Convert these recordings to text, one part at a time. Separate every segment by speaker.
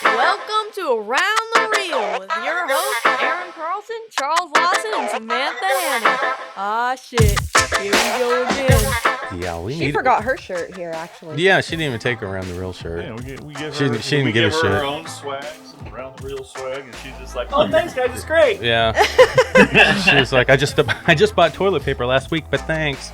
Speaker 1: Welcome to Around the Reel with your hosts, Aaron Carlson, Charles Lawson, and Samantha Hanna. Ah, shit. Here we go again.
Speaker 2: Yeah,
Speaker 3: She forgot her shirt here, actually.
Speaker 2: Yeah, she didn't even take her Around the Real shirt.
Speaker 4: Yeah, we give
Speaker 2: She
Speaker 4: her,
Speaker 2: didn't
Speaker 4: we
Speaker 2: give a
Speaker 4: give her
Speaker 2: shit.
Speaker 4: her own swag, some Around the Real swag, and she's just like, "Oh, thanks, guys, it's great."
Speaker 2: Yeah. She was like, I just bought toilet paper last week, but thanks.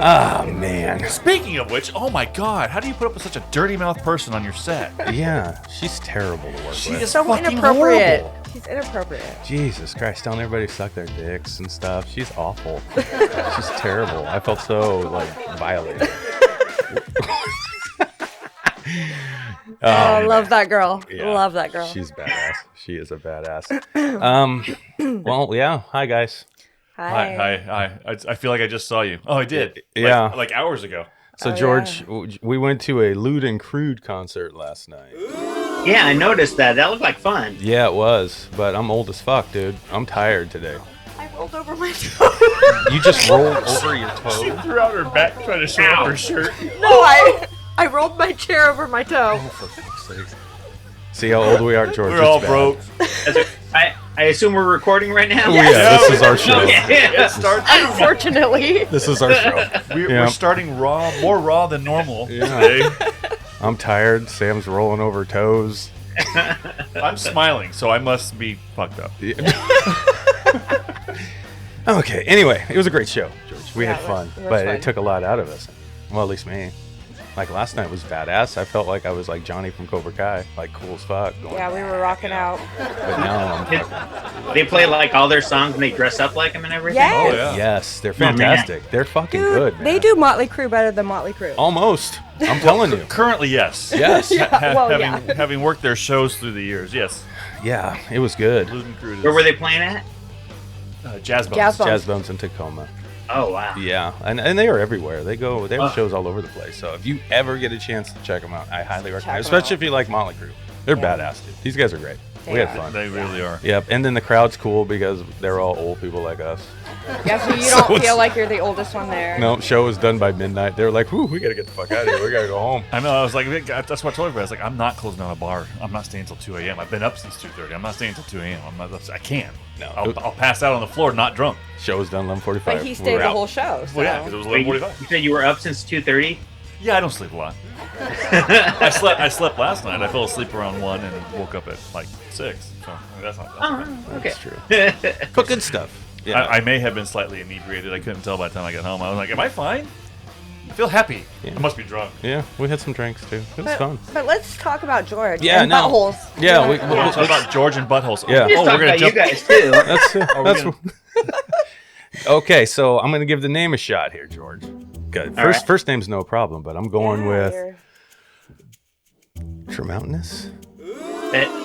Speaker 2: Oh, man.
Speaker 4: Speaking of which, oh my God, how do you put up with such a dirty mouth person on your set?
Speaker 2: Yeah, she's terrible to work
Speaker 4: She
Speaker 2: with.
Speaker 4: is
Speaker 3: So
Speaker 4: fucking
Speaker 3: inappropriate.
Speaker 4: horrible.
Speaker 3: She's inappropriate.
Speaker 2: Jesus Christ, telling everybody to suck their dicks and stuff. She's awful. She's terrible. I felt so, violated.
Speaker 3: Oh, love that girl.
Speaker 2: Yeah.
Speaker 3: Love that girl.
Speaker 2: She's badass. She is a badass. Well, yeah. Hi, guys.
Speaker 4: Hi. I feel like I just saw you. Oh, I did.
Speaker 2: Yeah.
Speaker 4: Like hours ago.
Speaker 2: So,
Speaker 3: Oh,
Speaker 2: George, we went to a Lewd and Crude concert last night.
Speaker 5: Yeah, I noticed that. That looked like fun.
Speaker 2: Yeah, it was. But I'm old as fuck, dude. I'm tired today.
Speaker 3: I rolled over my toe.
Speaker 2: You just rolled over your
Speaker 4: She
Speaker 2: toe?
Speaker 4: threw out her back trying to show off her shirt.
Speaker 3: No, I rolled my chair over my toe.
Speaker 2: Oh, for fuck's sake. See how old we are, George?
Speaker 4: We're all
Speaker 2: It's bad.
Speaker 4: broke.
Speaker 5: I assume we're recording right now?
Speaker 2: Oh, yeah, this is our show.
Speaker 4: It starts.
Speaker 3: Unfortunately.
Speaker 2: This is our show.
Speaker 4: We're
Speaker 2: Yeah.
Speaker 4: starting raw, more raw than normal
Speaker 2: Yeah.
Speaker 4: today.
Speaker 2: I'm tired. Sam's rolling over toes.
Speaker 4: I'm smiling, so I must be fucked up.
Speaker 2: Okay, anyway, it was a great show, George. We
Speaker 3: Yeah,
Speaker 2: had
Speaker 3: it
Speaker 2: fun,
Speaker 3: was
Speaker 2: but
Speaker 3: fun.
Speaker 2: it took a lot out of us. Well, at least me. Like, last night was badass. I felt like I was like Johnny from Cobra Kai, like cool as fuck. Going,
Speaker 3: Yeah, we were rocking out.
Speaker 2: But now I'm fucking...
Speaker 5: They play like all their songs and they dress up like them and everything?
Speaker 3: Yes.
Speaker 4: Oh, yeah.
Speaker 2: Yes, they're
Speaker 5: Oh, man.
Speaker 2: fantastic. They're fucking
Speaker 3: Dude,
Speaker 2: good, man.
Speaker 3: they do Motley Crue better than Motley Crue.
Speaker 2: Almost. I'm telling you.
Speaker 4: Currently, yes.
Speaker 2: Yes.
Speaker 4: Having worked their shows through the years, yes.
Speaker 2: Yeah, it was good.
Speaker 4: Lewd and Crude is,
Speaker 5: Where were they playing at?
Speaker 4: Jazz Bones.
Speaker 3: Jazz Bones.
Speaker 2: Jazz Bones in Tacoma.
Speaker 5: Oh, wow.
Speaker 2: Yeah, and they are everywhere. They have shows all over the place. So if you ever get a chance to check them out, I highly recommend it,
Speaker 3: Check 'em
Speaker 2: especially if you like Motley Crue. They're badass, dude. These guys are great.
Speaker 3: They
Speaker 2: We had
Speaker 3: are.
Speaker 2: fun.
Speaker 4: They really are.
Speaker 2: Yep, and then the crowd's cool because they're all old people like us.
Speaker 3: Yeah, so you
Speaker 2: So
Speaker 3: don't
Speaker 2: it's-
Speaker 3: feel like you're the oldest one there.
Speaker 2: No, show was done by midnight. They were like, "Whoo, we gotta get the fuck out of here. We gotta go home."
Speaker 4: I know. I was like, that's what I told everybody. I was like, I'm not closing down a bar. I'm not staying until 2 a.m. I've been up since 2:30. I'm not staying until 2 a.m. I can't.
Speaker 2: No.
Speaker 4: I'll pass out on the floor, not drunk.
Speaker 2: Show was done 11:45.
Speaker 3: But he stayed the whole show. So.
Speaker 4: Well, yeah, because it was
Speaker 5: Wait,
Speaker 4: 11:45.
Speaker 5: you said you were up since 2:30?
Speaker 4: Yeah, I don't sleep a lot. I slept last night. I fell asleep around 1 and woke up at like 6. So that's not bad.
Speaker 5: Oh, okay.
Speaker 2: That's true. But good stuff. Yeah.
Speaker 4: I may have been slightly inebriated. I couldn't tell by the time I got home. I was like, am I fine? I feel happy.
Speaker 2: Yeah.
Speaker 4: I must be drunk.
Speaker 2: Yeah, we had some drinks too. It was fun.
Speaker 3: But let's talk about George
Speaker 2: Yeah,
Speaker 3: and
Speaker 2: no.
Speaker 3: buttholes.
Speaker 2: Yeah,
Speaker 4: We'll talk about George and buttholes.
Speaker 2: Yeah.
Speaker 5: Just
Speaker 4: Oh,
Speaker 5: talk
Speaker 4: we're gonna
Speaker 5: about you
Speaker 4: jump.
Speaker 5: guys, too.
Speaker 2: That's
Speaker 4: we
Speaker 2: Okay, so I'm gonna give the name a shot here, George. Good.
Speaker 5: All right.
Speaker 2: First name's no problem, but I'm going with
Speaker 3: you're-
Speaker 2: Tramountanas.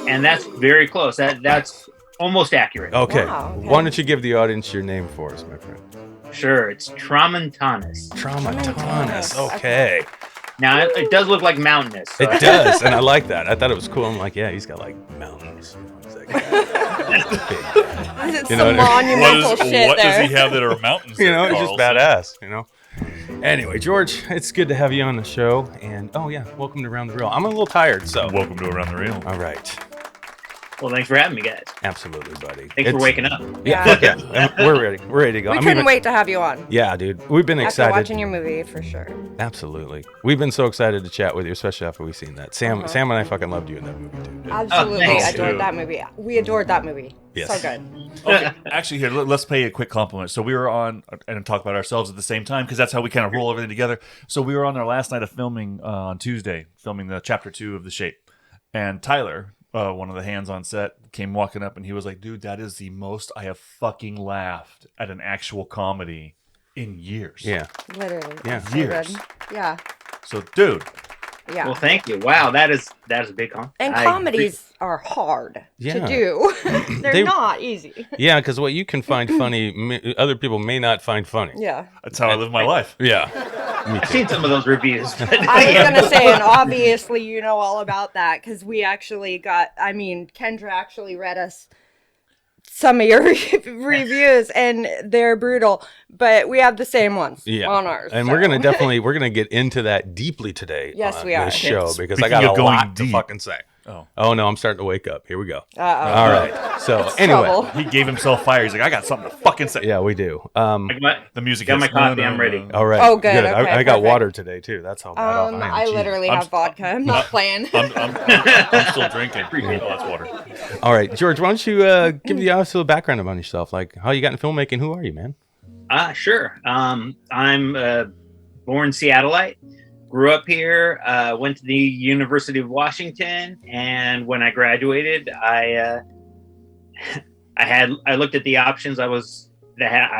Speaker 5: And that's very close. That's almost accurate.
Speaker 2: Okay.
Speaker 3: Wow, okay.
Speaker 2: Why don't you give the audience your name for us, my friend?
Speaker 5: Sure, it's Tramountanas.
Speaker 2: Tramountanas. Okay.
Speaker 5: Now, it does look like mountainous. So
Speaker 2: It does, and I like that. I thought it was cool. I'm like, yeah, he's got like mountains. He's like,
Speaker 3: It's
Speaker 2: You
Speaker 3: some
Speaker 2: know what
Speaker 3: monumental shit
Speaker 4: what
Speaker 3: there.
Speaker 4: does he have that are mountains?
Speaker 2: you know,
Speaker 4: there,
Speaker 2: he's just
Speaker 4: Carl?
Speaker 2: badass. Anyway, George, it's good to have you on the show. And oh yeah, welcome to Around the Reel. I'm a little tired, so
Speaker 4: Welcome to Around the Reel.
Speaker 2: all right.
Speaker 5: Well, thanks for having me, guys.
Speaker 2: Absolutely, buddy.
Speaker 5: Thanks for waking up.
Speaker 2: Yeah,
Speaker 3: Yeah.
Speaker 2: fuck yeah. We're ready. We're ready to go.
Speaker 3: We
Speaker 2: I'm
Speaker 3: couldn't
Speaker 2: even-
Speaker 3: wait to have you on.
Speaker 2: Yeah, dude. We've been
Speaker 3: After
Speaker 2: excited.
Speaker 3: watching your movie, for sure.
Speaker 2: Absolutely. We've been so excited to chat with you, especially after we've seen that. Sam and I fucking loved you in that movie too. Dude.
Speaker 3: Absolutely.
Speaker 5: thanks.
Speaker 3: Adored
Speaker 4: Dude.
Speaker 3: that movie. We adored that movie.
Speaker 2: Yes.
Speaker 3: So good.
Speaker 4: Okay, actually, here let's pay a quick compliment. So we were on and talk about ourselves at the same time because that's how we kind of roll everything together. So we were on our last night of filming on Tuesday, filming the chapter 2 of The Shape, and Tyler, one of the hands on set, came walking up and he was like, "Dude, that is the most I have fucking laughed at an actual comedy in years."
Speaker 2: Yeah.
Speaker 3: Literally.
Speaker 2: Yeah.
Speaker 3: So
Speaker 4: Years.
Speaker 3: good. Yeah.
Speaker 4: So, dude,
Speaker 3: Yeah.
Speaker 5: Well, thank you. Wow, that is a big compliment.
Speaker 3: And
Speaker 5: I
Speaker 3: comedies are hard
Speaker 2: Yeah.
Speaker 3: to do. They're
Speaker 2: They-
Speaker 3: not easy.
Speaker 2: Yeah, because what you can find funny, other people may not find funny.
Speaker 3: Yeah.
Speaker 4: that's how I live my life.
Speaker 2: Yeah. Me
Speaker 5: I've
Speaker 2: too.
Speaker 5: seen some of those reviews.
Speaker 3: I was going to say, and obviously you know all about that because we actually got, Kendra actually read us some of your reviews, and they're brutal, but we have the same ones on ours.
Speaker 2: And
Speaker 3: so.
Speaker 2: we're gonna get into that deeply today.
Speaker 3: Yes,
Speaker 2: on
Speaker 3: we are.
Speaker 2: this show because
Speaker 4: Speaking
Speaker 2: I got a
Speaker 4: of going
Speaker 2: lot to
Speaker 4: deep.
Speaker 2: fucking say. Oh no, I'm starting to wake up. Here we go.
Speaker 3: Uh-oh.
Speaker 2: All right. So anyway,
Speaker 3: Trouble.
Speaker 4: He gave himself fire. He's like, I got something to fucking say.
Speaker 2: yeah, we do.
Speaker 4: The music
Speaker 5: Got my
Speaker 4: hits.
Speaker 5: coffee, I'm ready.
Speaker 2: All right.
Speaker 3: Oh, good, okay,
Speaker 2: I got
Speaker 3: perfect.
Speaker 2: water today too. That's how bad off I am.
Speaker 3: I
Speaker 2: Jeez.
Speaker 3: literally have vodka. I'm not playing.
Speaker 4: I'm still drinking. Oh, that's water.
Speaker 2: All right, George, why don't you give the audience a little background about yourself, like how you got in filmmaking? Who are you, man?
Speaker 5: Sure. I'm born Seattleite. Grew up here. Went to the University of Washington, and when I graduated, I looked at the options I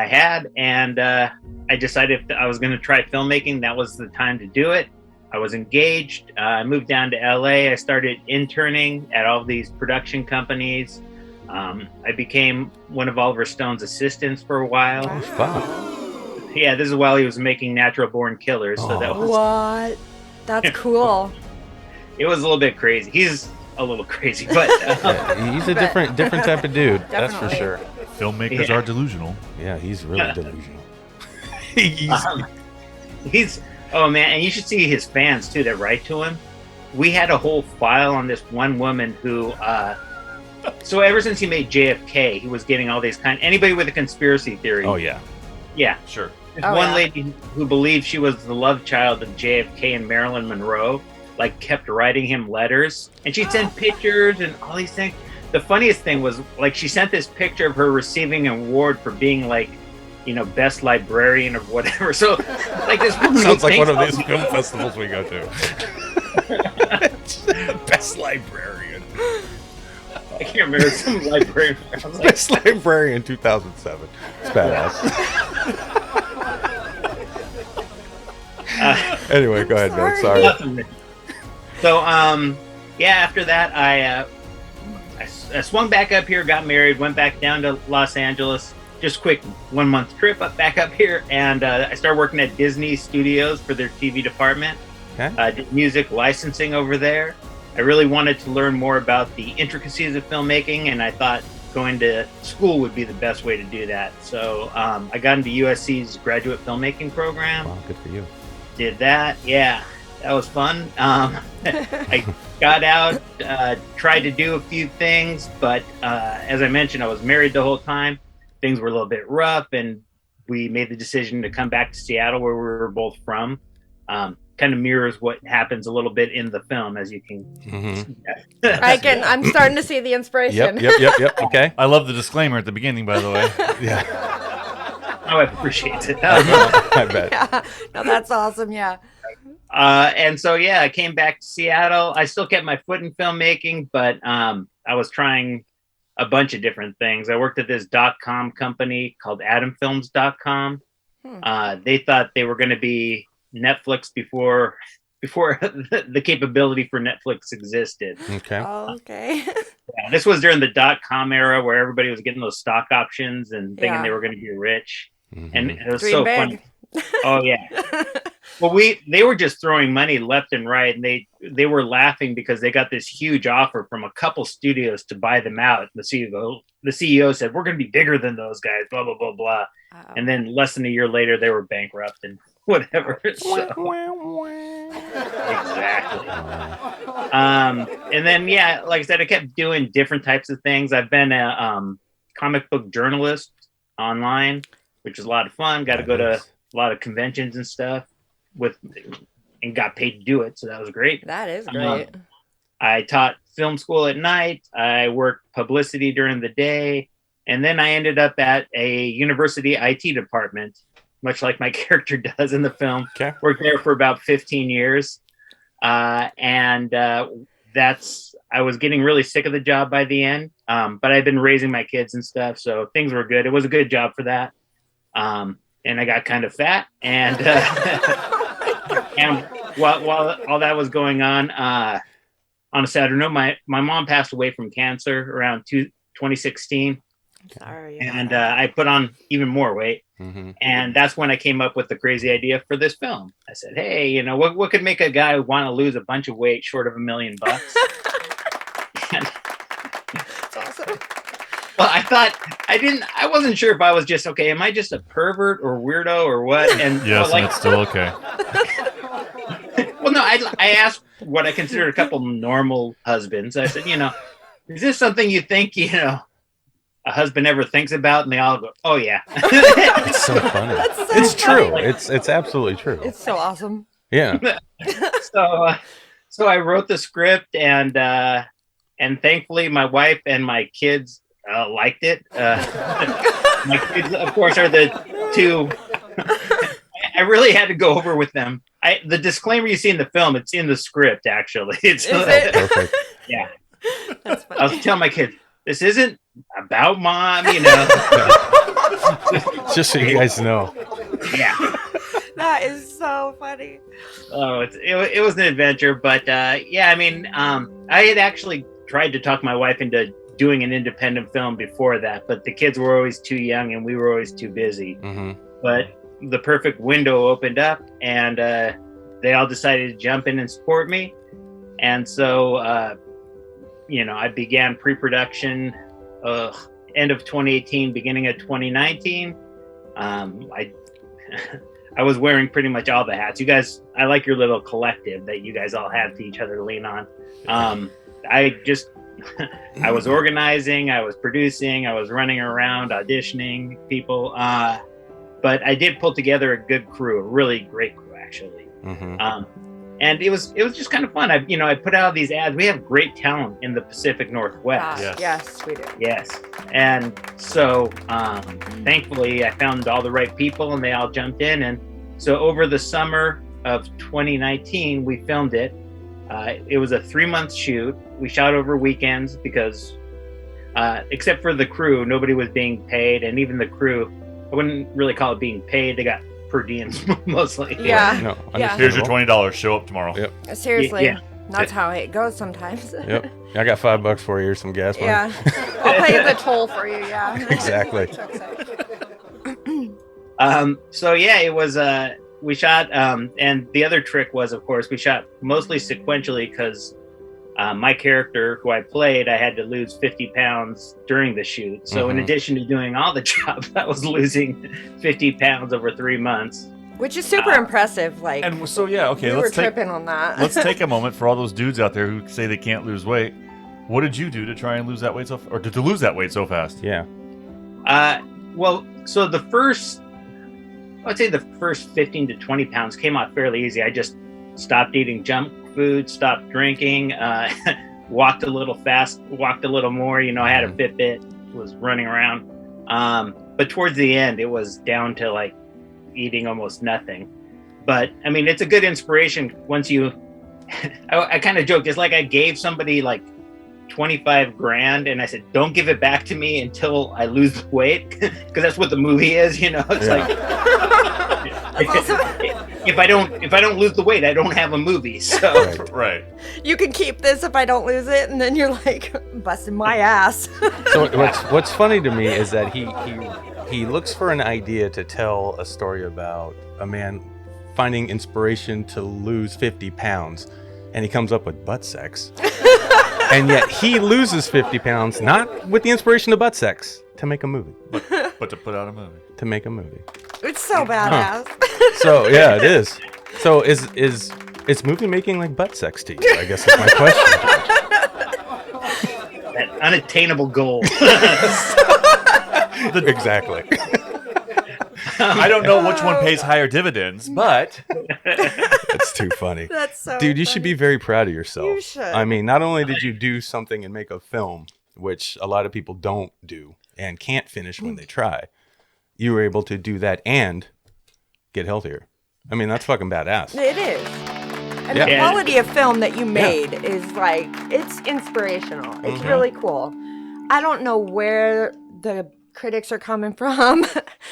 Speaker 5: had, and I decided if I was going to try filmmaking, that was the time to do it. I was engaged. I moved down to LA. I started interning at all these production companies. I became one of Oliver Stone's assistants for a while.
Speaker 2: Wow.
Speaker 5: Yeah, this is while he was making Natural Born Killers. So that was
Speaker 3: What? That's cool.
Speaker 5: it was a little bit crazy. He's a little crazy, but
Speaker 2: He's a different type of dude. That's for
Speaker 3: Definitely.
Speaker 2: sure.
Speaker 4: Filmmakers
Speaker 5: Yeah.
Speaker 4: are delusional.
Speaker 2: Yeah, he's really delusional.
Speaker 5: he's oh man, and you should see his fans too that write to him. We had a whole file on this one woman who so ever since he made JFK, he was getting all these anybody with a conspiracy theory.
Speaker 2: Oh yeah.
Speaker 5: Yeah.
Speaker 4: Sure.
Speaker 5: This
Speaker 3: Oh,
Speaker 5: one
Speaker 3: yeah.
Speaker 5: lady who believed she was the love child of JFK and Marilyn Monroe, like kept writing him letters, and she'd send pictures and all these things. The funniest thing was like she sent this picture of her receiving an award for being like, best librarian or whatever. So like this woman
Speaker 2: Sounds like one of
Speaker 5: thinks-
Speaker 2: these film festivals we go to. Best librarian.
Speaker 5: I can't remember some librarian. I was like,
Speaker 2: Best librarian 2007. It's badass. Anyway, go ahead, man. Sorry.
Speaker 5: So yeah, after that I swung back up here, got married, went back down to Los Angeles. Just quick 1 month trip back up here, and I started working at Disney Studios for their TV department.
Speaker 2: Okay.
Speaker 5: Did music licensing over there. I really wanted to learn more about the intricacies of filmmaking, and I thought going to school would be the best way to do that. So I got into USC's graduate filmmaking program.
Speaker 2: Wow, good for you.
Speaker 5: Did that. Yeah, that was fun. I got out, tried to do a few things, but as I mentioned, I was married the whole time. Things were a little bit rough, and we made the decision to come back to Seattle, where we were both from. Kind of mirrors what happens a little bit in the film, as you can.
Speaker 2: Mm-hmm.
Speaker 3: I'm starting to see the inspiration.
Speaker 2: Yep. Okay.
Speaker 4: I love the disclaimer at the beginning, by the way.
Speaker 2: Yeah.
Speaker 5: Oh, I appreciate it.
Speaker 2: I bet.
Speaker 3: Yeah. No, that's awesome. Yeah.
Speaker 5: And so, yeah, I came back to Seattle. I still kept my foot in filmmaking, but I was trying a bunch of different things. I worked at this .com company called AdamFilms.com. They thought they were going to be Netflix before the capability for Netflix existed.
Speaker 2: Okay.
Speaker 3: Oh, okay.
Speaker 5: Yeah, this was during the .com era where everybody was getting those stock options and thinking
Speaker 3: Yeah.
Speaker 5: they were going to be rich.
Speaker 2: Mhm.
Speaker 5: And it was
Speaker 3: Dream
Speaker 5: so
Speaker 3: big.
Speaker 5: funny. Oh yeah. Well, they were just throwing money left and right, and they were laughing because they got this huge offer from a couple studios to buy them out. The CEO said, "We're going to be bigger than those guys." Blah blah blah blah.
Speaker 3: Uh-oh.
Speaker 5: And then less than a year later, they were bankrupt and whatever. So, exactly. And then yeah, like I said, I kept doing different types of things. I've been a comic book journalist online, which is a lot of fun. Got to go to a lot of conventions and stuff and got paid to do it, so that was great.
Speaker 3: That is great.
Speaker 5: I taught film school at night. I worked publicity during the day, and then I ended up at a university IT department, much like my character does in the film.
Speaker 2: Okay.
Speaker 5: Worked there for about 15 years, and I was getting really sick of the job by the end. But I've been raising my kids and stuff, so things were good. It was a good job for that. And I got kind of fat, and and while all that was going on a Saturday note, my mom passed away from cancer around 2016,
Speaker 3: Sorry.
Speaker 5: and I put on even more weight.
Speaker 2: Mm-hmm.
Speaker 5: And that's when I came up with the crazy idea for this film. I said, hey, what could make a guy want to lose a bunch of weight short of $1 million?
Speaker 3: That's awesome.
Speaker 5: Well, I wasn't sure if I was just okay. Am I just a pervert or weirdo or what? And
Speaker 4: Yes,
Speaker 5: well,
Speaker 4: and it's still okay.
Speaker 5: well, no, I asked what I considered a couple normal husbands. I said, is this something you think, a husband ever thinks about? And they all go, oh yeah.
Speaker 2: It's so funny. It's true. It's absolutely true.
Speaker 3: It's so awesome.
Speaker 2: Yeah.
Speaker 5: So I wrote the script, and thankfully my wife and my kids liked it. My kids, of course, are the two. I really had to go over with them. The disclaimer you see in the film, it's in the script. Actually, it's
Speaker 3: Is it?
Speaker 2: Perfect.
Speaker 5: yeah.
Speaker 3: That's funny.
Speaker 5: I was telling my kids, this isn't about mom,
Speaker 2: Just so you guys know.
Speaker 5: Yeah.
Speaker 3: That is so funny.
Speaker 5: Oh, it was an adventure, but yeah, I mean, I had actually tried to talk my wife into doing an independent film before that, but the kids were always too young and we were always too busy.
Speaker 2: Mm-hmm.
Speaker 5: But the perfect window opened up, and they all decided to jump in and support me, and so I began pre-production end of 2018, beginning of 2019. I was wearing pretty much all the hats. You guys, I like your little collective that you guys all have to each other to lean on. I was organizing, I was producing, I was running around auditioning people. But I did pull together a good crew, a really great crew, actually.
Speaker 2: Mm-hmm.
Speaker 5: And it was just kind of fun. I put out these ads. We have great talent in the Pacific Northwest.
Speaker 3: Yes, we do.
Speaker 5: Yes. And so thankfully I found all the right people and they all jumped in. And so over the summer of 2019, we filmed it. It was a 3-month shoot. We shot over weekends because except for the crew, nobody was being paid. And even the crew, I wouldn't really call it being paid. They got per diems mostly.
Speaker 3: Yeah.
Speaker 2: No,
Speaker 3: Yeah.
Speaker 4: Here's your $20. Show up tomorrow.
Speaker 2: Yep.
Speaker 3: Seriously,
Speaker 5: Yeah.
Speaker 3: that's how it goes sometimes.
Speaker 2: Yep. I got $5 for you. Here's some gas money.
Speaker 3: Yeah. I'll pay the toll for you, yeah.
Speaker 2: Exactly.
Speaker 5: So yeah, it was we shot and the other trick was, of course, we shot mostly sequentially because my character who I played, I had to lose 50 pounds during the shoot. So in addition to doing all the jobs, I was losing 50 pounds over 3 months.
Speaker 3: Which is super impressive. Like,
Speaker 4: And so yeah, okay,
Speaker 3: we were
Speaker 4: let's take
Speaker 3: tripping on that.
Speaker 4: let's take a moment for all those dudes out there who say they can't lose weight. What did you do to try and lose that weight or to lose that weight so fast?
Speaker 2: Yeah.
Speaker 5: Well, so I'd say the first 15 to 20 pounds came out fairly easy. I just stopped eating junk food, stopped drinking, walked a little fast, walked a little more. I had a Fitbit, was running around. But towards the end, it was down to like eating almost nothing. But I mean, it's a good inspiration once you, I kind of joked, it's like I gave somebody like 25 grand and I said, don't give it back to me until I lose the weight. Because that's what the movie is, it's like, if I don't lose the weight, I don't have a movie. So
Speaker 4: Right.
Speaker 3: You can keep this if I don't lose it, and then you're like busting my ass.
Speaker 2: So what's funny to me is that he looks for an idea to tell a story about a man finding inspiration to lose 50 pounds, and he comes up with butt sex. And yet he loses 50 pounds, not with the inspiration of butt sex, to make a movie.
Speaker 4: But to put out a movie.
Speaker 2: To make a movie.
Speaker 3: It's so badass.
Speaker 2: So yeah, it is. So is movie making like butt sex to you? I guess is my question.
Speaker 5: that unattainable goal.
Speaker 2: Exactly.
Speaker 4: I don't know which one pays higher dividends, but
Speaker 2: That's too funny.
Speaker 3: That's so
Speaker 2: Dude, you should be very proud of yourself.
Speaker 3: You should.
Speaker 2: I mean, not only did you do something and make a film, which a lot of people don't do and can't finish when they try, you were able to do that and get healthier. I mean, that's fucking badass.
Speaker 3: It is. And
Speaker 2: Yeah.
Speaker 3: the quality of film that you made is like, it's inspirational. It's really cool. I don't know where the critics are coming from.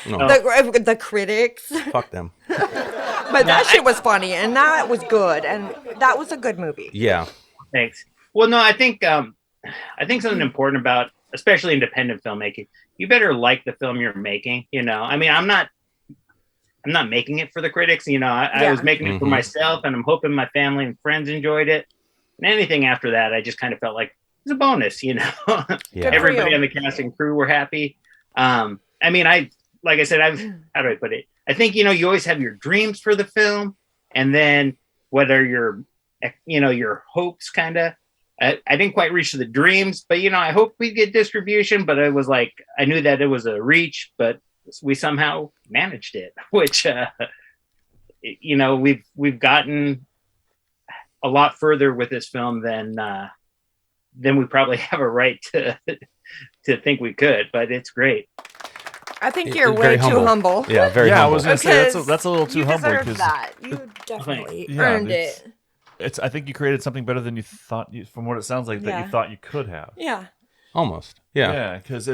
Speaker 2: No.
Speaker 3: The critics.
Speaker 2: Fuck them.
Speaker 3: But that shit was funny, and that was good, and that was a good movie.
Speaker 2: Yeah.
Speaker 5: Thanks. Well, no, I think something important about, especially independent filmmaking, you better like the film you're making. I mean, I'm not making it for the critics. I was making it for myself, and I'm hoping my family and friends enjoyed it. And anything after that, I just kind of felt like was a bonus, you know.
Speaker 2: Yeah.
Speaker 5: Everybody on the cast and crew were happy. I mean, like I said, how do I put it? I think, you know, you always have your dreams for the film, and then what are your, you know, your hopes kind of. I didn't quite reach the dreams, but, you know, I hope we get distribution, but it was like, I knew that it was a reach, but we somehow managed it, which, you know, we've gotten a lot further with this film than we probably have a right to think we could, but it's great.
Speaker 3: I think
Speaker 2: It-
Speaker 3: you're
Speaker 2: it's
Speaker 3: way
Speaker 2: very
Speaker 3: too humble.
Speaker 2: Yeah, very
Speaker 4: Yeah, I
Speaker 2: humble.
Speaker 4: was gonna say
Speaker 3: Because
Speaker 4: that's a little too
Speaker 3: you
Speaker 4: humble
Speaker 3: deserve
Speaker 4: because
Speaker 3: that. You definitely
Speaker 4: Yeah,
Speaker 3: earned
Speaker 4: it's-
Speaker 3: it.
Speaker 4: I think you created something better than you thought. From what it sounds like, that
Speaker 3: Yeah.
Speaker 4: you thought you could have.
Speaker 3: Yeah.
Speaker 2: Almost. Yeah.
Speaker 4: Yeah, because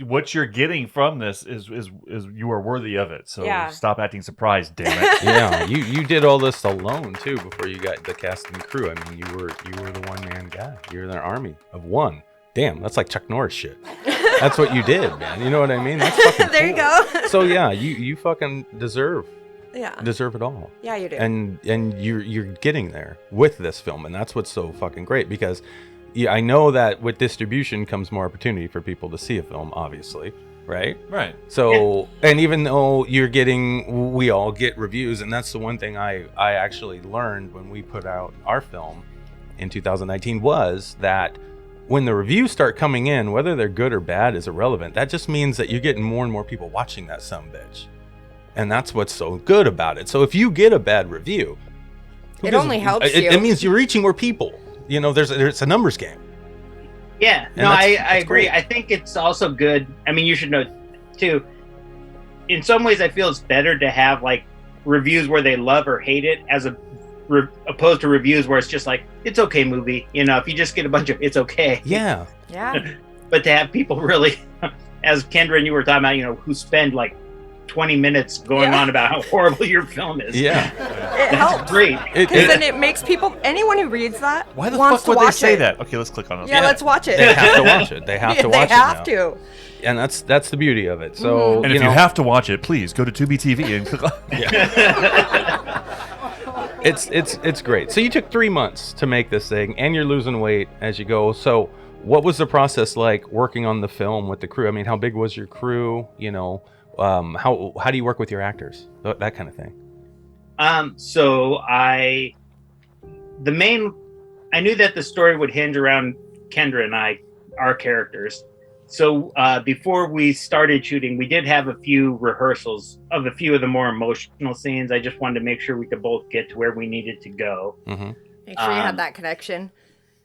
Speaker 4: what you're getting from this is you are worthy of it. So
Speaker 3: Yeah.
Speaker 4: stop acting surprised, damn it.
Speaker 2: Yeah, you did all this alone too before you got the cast and crew. I mean, you were the one man guy. You're in an army of one. Damn, that's like Chuck Norris shit. That's what you did, man. You know what I mean? That's fucking
Speaker 3: There you
Speaker 2: cool.
Speaker 3: go.
Speaker 2: So yeah, you fucking deserve
Speaker 3: Yeah.
Speaker 2: it all.
Speaker 3: Yeah, you do.
Speaker 2: And you're getting there with this film, and that's what's so fucking great because yeah, I know that with distribution comes more opportunity for people to see a film, obviously, right?
Speaker 4: Right.
Speaker 2: So, and even though we all get reviews, and that's the one thing I actually learned when we put out our film in 2019 was that when the reviews start coming in, whether they're good or bad is irrelevant. That just means that you're getting more and more people watching that sumbitch. And that's what's so good about it. So if you get a bad review,
Speaker 3: It only helps you.
Speaker 2: It means you're reaching more people. You know, there's a numbers game.
Speaker 5: Yeah,
Speaker 2: And
Speaker 5: no, I
Speaker 2: that's
Speaker 5: agree.
Speaker 2: great.
Speaker 5: I think it's also good. I mean, you should know too. In some ways, I feel it's better to have like reviews where they love or hate it, opposed to reviews where it's just like it's okay movie. You know, if you just get a bunch of it's okay.
Speaker 2: Yeah.
Speaker 3: Yeah.
Speaker 5: But to have people really, as Kendra and you were talking about, you know, who spend like 20 minutes going
Speaker 3: Yeah.
Speaker 5: on about how horrible your film is.
Speaker 2: Yeah.
Speaker 3: It
Speaker 5: That's
Speaker 3: helps.
Speaker 5: great.
Speaker 3: Because then it makes people, anyone who reads that,
Speaker 4: Why the
Speaker 3: wants
Speaker 4: fuck would
Speaker 3: to
Speaker 4: they
Speaker 3: watch
Speaker 4: say
Speaker 3: it.
Speaker 4: that? Okay, let's click on it.
Speaker 3: Yeah, let's watch it.
Speaker 2: They have to watch it. They have to watch
Speaker 3: They have
Speaker 2: it now.
Speaker 3: to.
Speaker 2: And that's the beauty of it. So
Speaker 4: And if you have to watch it, please go to Tubi TV and click on.
Speaker 2: it's great. So you took 3 months to make this thing, and you're losing weight as you go. So what was the process like working on the film with the crew? I mean, how big was your crew? You know, how do you work with your actors? That kind of thing.
Speaker 5: So I knew that the story would hinge around Kendra and I, our characters. So before we started shooting, we did have a few rehearsals of a few of the more emotional scenes. I just wanted to make sure we could both get to where we needed to go.
Speaker 2: Mm-hmm.
Speaker 3: Make sure you had that connection.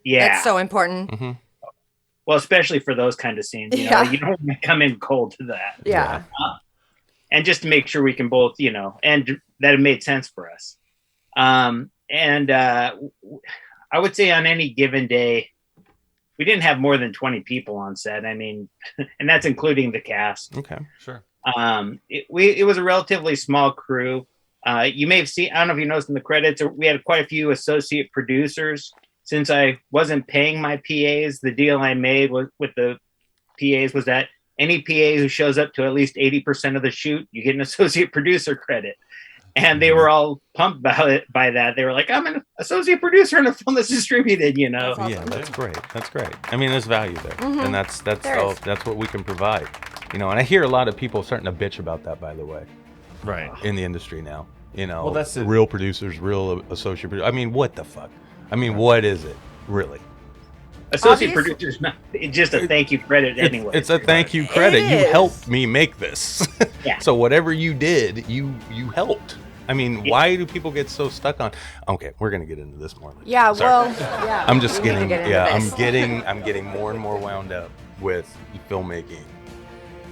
Speaker 5: Yeah.
Speaker 3: That's so important.
Speaker 2: Mm-hmm.
Speaker 5: Well, especially for those kind of scenes, you know,
Speaker 3: Yeah.
Speaker 5: you don't want to come in cold to that.
Speaker 3: Yeah.
Speaker 5: And just to make sure we can both, you know, and that it made sense for us. I would say on any given day, we didn't have more than 20 people on set. I mean, and that's including the cast.
Speaker 2: Okay.
Speaker 4: Sure.
Speaker 5: It was a relatively small crew. You may have seen, I don't know if you noticed in the credits, we had quite a few associate producers. Since I wasn't paying my PAs, the deal I made with the PAs was that any PA who shows up to at least 80% of the shoot, you get an associate producer credit. And they were all pumped by that. They were like, I'm an associate producer in a film that's distributed, you know?
Speaker 3: That's
Speaker 2: Yeah,
Speaker 3: awesome.
Speaker 2: that's great. That's great. I mean, there's value there,
Speaker 3: Mhm.
Speaker 2: and that's
Speaker 3: There
Speaker 2: all,
Speaker 3: is.
Speaker 2: that's what we can provide. You know, and I hear a lot of people starting to bitch about that, by the way,
Speaker 4: Right.
Speaker 2: in the industry now. You know,
Speaker 4: Well, that's it.
Speaker 2: real producers, real associate producers. I mean, what the fuck? I mean, what is it really?
Speaker 5: Associate
Speaker 3: Obvious-
Speaker 5: producer's not, it's just a thank you credit anyway.
Speaker 2: It's a thank you credit. You
Speaker 3: is.
Speaker 2: helped me make this.
Speaker 5: Yeah.
Speaker 2: So whatever you did, you helped. I mean, why do people get so stuck on? Okay, we're gonna get into this more. Later.
Speaker 3: Yeah,
Speaker 2: Sorry.
Speaker 3: well, yeah.
Speaker 2: I'm just
Speaker 3: we need to
Speaker 2: getting,
Speaker 3: get into
Speaker 2: yeah,
Speaker 3: this.
Speaker 2: I'm getting more and more wound up with filmmaking,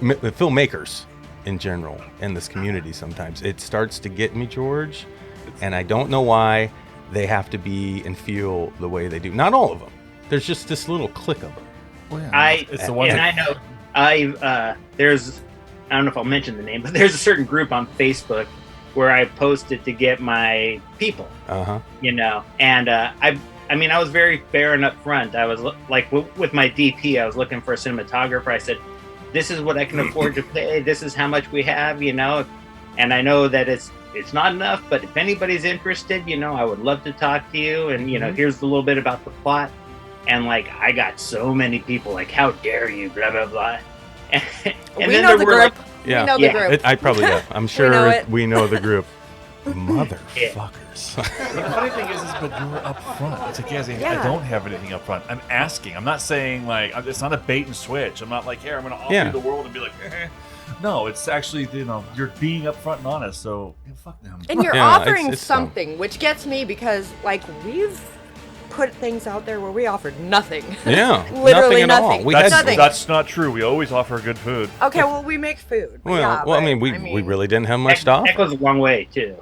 Speaker 2: filmmakers in general, in this community. Sometimes it starts to get me, George, and I don't know why they have to be and feel the way they do. Not all of them. There's just this little clique of them.
Speaker 4: Well, yeah, it's the one.
Speaker 5: And I know there's, I don't know if I'll mention the name, but there's a certain group on Facebook where I posted to get my people, you know, and I mean, I was very fair and upfront. I was like, with my DP, I was looking for a cinematographer. I said, this is what I can afford to pay. This is how much we have, you know, and I know that it's not enough, but if anybody's interested, you know, I would love to talk to you. And, you know, here's a little bit about the plot. and like I got so many people like, how dare you, blah blah blah. And
Speaker 3: We
Speaker 5: then
Speaker 3: know
Speaker 5: there
Speaker 3: the
Speaker 5: were
Speaker 3: group.
Speaker 2: Yeah.
Speaker 3: We know
Speaker 5: Yeah.
Speaker 3: the group.
Speaker 2: I probably do. I'm sure
Speaker 3: know it.
Speaker 2: we know the group. Motherfuckers.
Speaker 4: But the funny thing is but you were up front. It's like, yes, I
Speaker 3: Yeah.
Speaker 4: don't have anything up front. I'm asking. I'm not saying like it's not a bait and switch. I'm not like, here, I'm going to offer
Speaker 2: Yeah.
Speaker 4: you the world and be like, No, it's actually, you're being upfront and honest. So fuck them.
Speaker 3: And you're
Speaker 2: Yeah,
Speaker 3: offering
Speaker 2: it's dumb.
Speaker 3: something, which gets me because, like, we've put things out there where we offered nothing.
Speaker 2: Yeah.
Speaker 3: Literally
Speaker 2: nothing. At all.
Speaker 3: nothing.
Speaker 2: We
Speaker 3: That's
Speaker 2: had
Speaker 3: nothing.
Speaker 4: That's not true. We always offer good food.
Speaker 3: Okay, well, we make food.
Speaker 2: Well,
Speaker 3: Yeah,
Speaker 2: well, I
Speaker 3: but,
Speaker 2: mean, we really didn't have much to
Speaker 5: that
Speaker 2: offer,
Speaker 5: goes a long way too.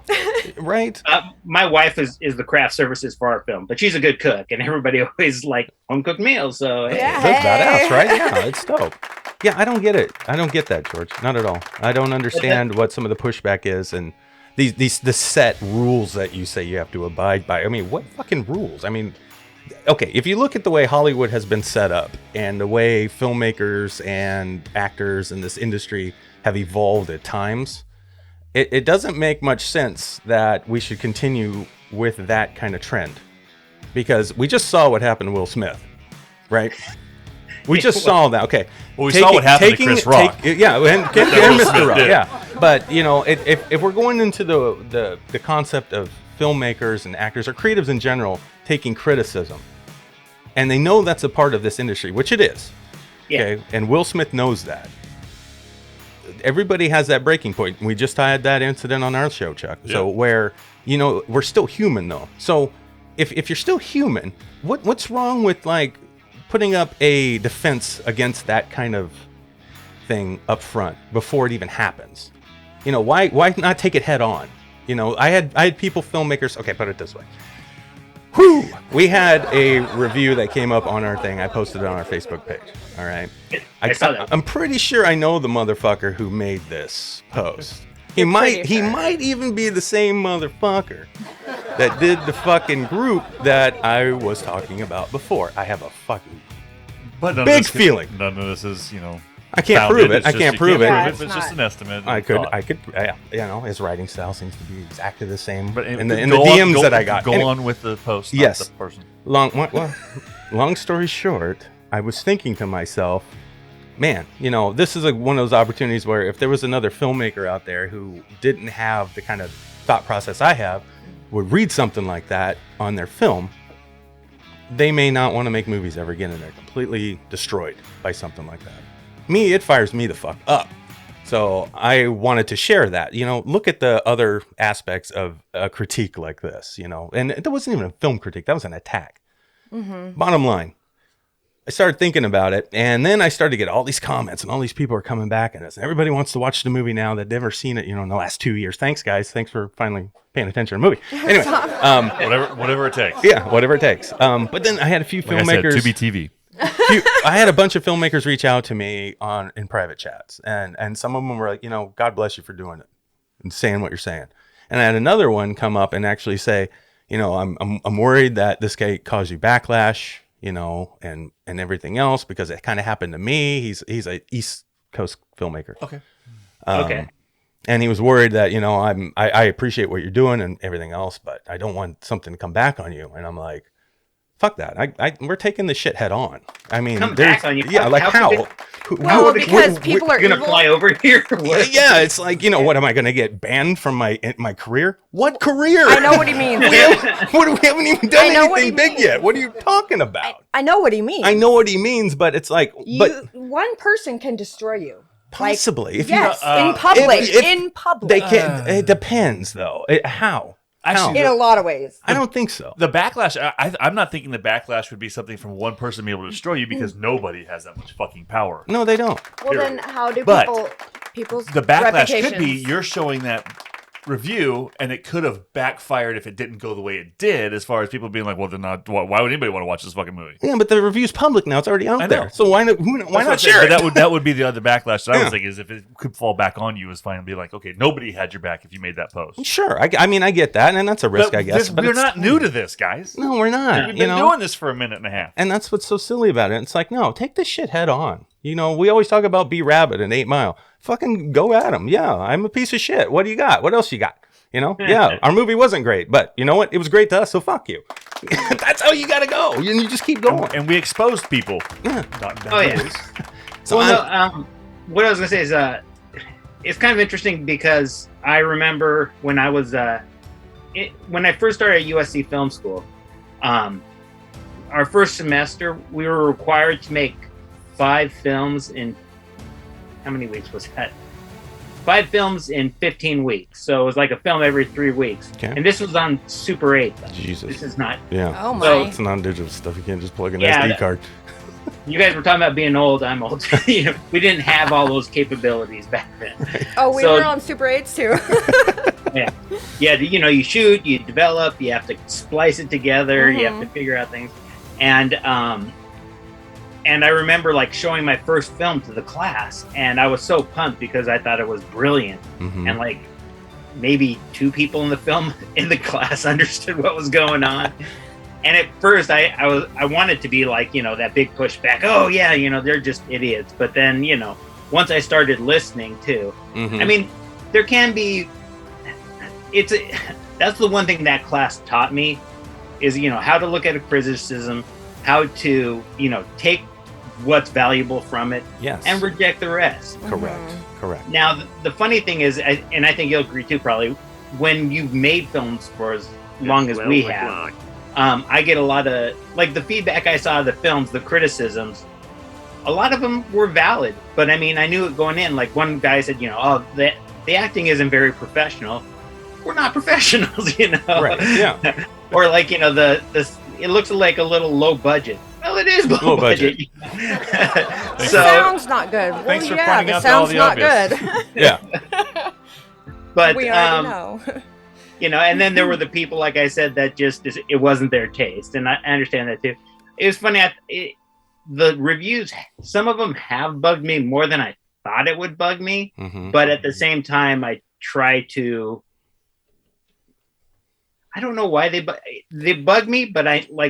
Speaker 2: right?
Speaker 5: My wife is the craft services for our film, but she's a good cook, and everybody always like home cooked meals. So hey.
Speaker 3: Yeah.
Speaker 2: That's
Speaker 3: Hey.
Speaker 2: badass, right? Yeah, it's dope. Yeah, I don't get it. I don't get that, George. Not at all. I don't understand what some of the pushback is, and the set rules that you say you have to abide by. I mean, what fucking rules? I mean, okay, if you look at the way Hollywood has been set up and the way filmmakers and actors in this industry have evolved at times, it doesn't make much sense that we should continue with that kind of trend, because we just saw what happened to Will Smith, right? We just saw that. Okay.
Speaker 4: Well, we saw what happened to Chris Rock.
Speaker 2: Yeah, and
Speaker 4: Will
Speaker 2: Mr.
Speaker 4: Smith
Speaker 2: Rock.
Speaker 4: did.
Speaker 2: Yeah, but if we're going into the concept of filmmakers and actors or creatives in general taking criticism, and they know that's a part of this industry, which it is.
Speaker 5: Yeah.
Speaker 2: Okay, and Will Smith knows that. Everybody has that breaking point. We just had that incident on our show, Chuck.
Speaker 4: Yeah.
Speaker 2: So where we're still human though. So if you're still human, what's wrong with like putting up a defense against that kind of thing up front before it even happens? Why not take it head on? I had people, filmmakers. Okay, put it this way. Whew! We had a review that came up on our thing. I posted it on our Facebook page. All right.
Speaker 5: I saw that.
Speaker 2: I'm pretty sure I know the motherfucker who made this post. He
Speaker 3: You're
Speaker 2: might
Speaker 3: pretty sure.
Speaker 2: even be the same motherfucker that did the fucking group that I was talking about before. I have a fucking
Speaker 4: But
Speaker 2: big feeling.
Speaker 4: None of this is,
Speaker 2: I can't
Speaker 4: founded.
Speaker 2: prove it.
Speaker 4: It's
Speaker 2: I
Speaker 4: just-
Speaker 2: can't
Speaker 4: you
Speaker 2: prove it.
Speaker 3: Yeah,
Speaker 4: It's
Speaker 3: it's
Speaker 4: just
Speaker 3: not.
Speaker 4: an estimate.
Speaker 2: I
Speaker 4: thought.
Speaker 2: could, his writing style seems to be exactly the same.
Speaker 4: But
Speaker 2: in the
Speaker 4: go on-
Speaker 2: DMs
Speaker 4: go-
Speaker 2: that I got.
Speaker 4: Go
Speaker 2: Anyway,
Speaker 4: on with the post. Not
Speaker 2: Yes.
Speaker 4: The person.
Speaker 2: Long story short, I was thinking to myself, man, this is one of those opportunities where if there was another filmmaker out there who didn't have the kind of thought process I have, would read something like that on their film, they may not want to make movies ever again, and they're completely destroyed by something like that. Me, it fires me the fuck up. So I wanted to share that. Look at the other aspects of a critique like this, and that wasn't even a film critique, that was an attack. Bottom line, I started thinking about it, and then I started to get all these comments, and all these people are coming back at us. And everybody wants to watch the movie now that never seen it, in the last 2 years. Thanks, guys. Thanks for finally paying attention to the movie. Anyway,
Speaker 4: Whatever it takes.
Speaker 2: yeah, whatever it takes. But then I had a few
Speaker 4: Like I said,
Speaker 2: filmmakers.
Speaker 4: to be TV.
Speaker 2: I had a bunch of filmmakers reach out to me in private chats, and some of them were like, God bless you for doing it and saying what you're saying. And I had another one come up and actually say, I'm worried that this guy caused you backlash, and everything else, because it kind of happened to me. He's a East Coast filmmaker.
Speaker 4: Okay.
Speaker 5: Okay.
Speaker 2: And he was worried that, I appreciate what you're doing and everything else, but I don't want something to come back on you. And I'm like, fuck that. We're taking this shit head on. I mean,
Speaker 5: Come back on you?
Speaker 2: Yeah, like
Speaker 5: How
Speaker 2: how?
Speaker 5: could
Speaker 3: Well, because people are
Speaker 5: You're gonna
Speaker 3: evil.
Speaker 5: fly over here? What?
Speaker 2: Yeah, it's like, what am I going to get banned from my career? What career?
Speaker 3: I know what he means.
Speaker 2: we haven't even done
Speaker 3: I know what he
Speaker 2: anything big
Speaker 3: means.
Speaker 2: yet. What are you talking about?
Speaker 3: I know what he means.
Speaker 2: I know what he means, but it's like, but
Speaker 3: One person can destroy you.
Speaker 2: possibly. If
Speaker 3: Yes,
Speaker 2: you,
Speaker 3: in public.
Speaker 2: if
Speaker 3: in public.
Speaker 2: they can't. It depends, though. How?
Speaker 4: Actually,
Speaker 3: in a lot of ways.
Speaker 2: I don't think so.
Speaker 4: The backlash, I'm not thinking the backlash would be something from one person being able to destroy you, because nobody has that much fucking power.
Speaker 2: No, they don't.
Speaker 3: Well, then how do
Speaker 4: But
Speaker 3: people's
Speaker 4: The backlash could be
Speaker 3: reputations-
Speaker 4: you're showing that review, and it could have backfired if it didn't go the way it did, as far as people being like, well, then not, why would anybody want to watch this fucking movie?
Speaker 2: Yeah, but the review's public now. It's already out
Speaker 4: I know.
Speaker 2: there. So why not? Why
Speaker 4: That's what
Speaker 2: not
Speaker 4: I'm saying,
Speaker 2: share it?
Speaker 4: but that would be the other backlash that I
Speaker 2: Yeah.
Speaker 4: was thinking, is if it could fall back on you, is fine and be like, okay, nobody had your back if you made that post.
Speaker 2: Sure. I mean, I get that, and that's a risk,
Speaker 4: But
Speaker 2: I guess. But
Speaker 4: we're
Speaker 2: it's
Speaker 4: not new to this, guys.
Speaker 2: No, we're not.
Speaker 4: We've been doing this for a minute and a half.
Speaker 2: And that's what's so silly about it. It's like, no, take this shit head on. We always talk about B Rabbit and 8 Mile. Fucking go at him. Yeah, I'm a piece of shit. What do you got? What else you got? Yeah, our movie wasn't great, but you know what? It was great to us, so fuck you. That's how you gotta go. And you just keep going.
Speaker 4: And we exposed people.
Speaker 2: Yeah.
Speaker 5: Oh yeah.
Speaker 2: So
Speaker 5: What I was gonna say is, it's kind of interesting because I remember when I was when I first started at USC Film School, our first semester we were required to make 5 films in how many weeks was that? 5 films in 15 weeks. So it was like a film every 3 weeks.
Speaker 2: Okay.
Speaker 5: And this was on Super 8. Though.
Speaker 2: Jesus.
Speaker 5: This is not.
Speaker 2: Yeah.
Speaker 3: Oh
Speaker 5: So-
Speaker 3: my.
Speaker 2: It's non-digital stuff. You can't just plug an
Speaker 5: Yeah,
Speaker 2: SD
Speaker 5: that-
Speaker 2: card.
Speaker 5: You guys were talking about being old. I'm old. You know, we didn't have all those capabilities back then.
Speaker 3: Oh, we
Speaker 5: So-
Speaker 3: were on Super 8s too.
Speaker 5: Yeah, you know, you shoot, you develop, you have to splice it together, you have to figure out things, and I remember like showing my first film to the class, and I was so pumped because I thought it was brilliant, and like maybe 2 people in the film in the class understood what was going on. And at first, I wanted to be like, you know, that big pushback. Oh yeah, you know, they're just idiots. But then, you know, once I started listening too, I mean, there can be. That's the one thing that class taught me is, you know, how to look at a criticism, how to, you know, take what's valuable from it
Speaker 2: Yes.
Speaker 5: and reject the rest.
Speaker 2: Correct.
Speaker 5: Now, the funny thing is, and I think you'll agree too, probably, when you've made films for as long as we have, I get a lot of, like, the feedback I saw of the films, the criticisms, a lot of them were valid. But I mean, I knew it going in. Like, one guy said, you know, oh, the acting isn't very professional. We're not professionals, you know?
Speaker 2: Right, yeah.
Speaker 5: Or like, you know, it looks like a little low budget. Well, it is low budget.
Speaker 3: The
Speaker 5: So,
Speaker 3: sound's not good. Well,
Speaker 4: Thanks for
Speaker 3: yeah,
Speaker 4: pointing
Speaker 3: the
Speaker 4: out all
Speaker 3: sound's
Speaker 4: the
Speaker 3: not
Speaker 4: obvious.
Speaker 3: good.
Speaker 2: Yeah.
Speaker 5: but
Speaker 3: We already know.
Speaker 5: you know, and then there were the people, like I said, that just it wasn't their taste, and I understand that too. It was funny. The reviews, some of them have bugged me more than I thought it would bug me, but at the same time, I try to. I don't know why they bug me, but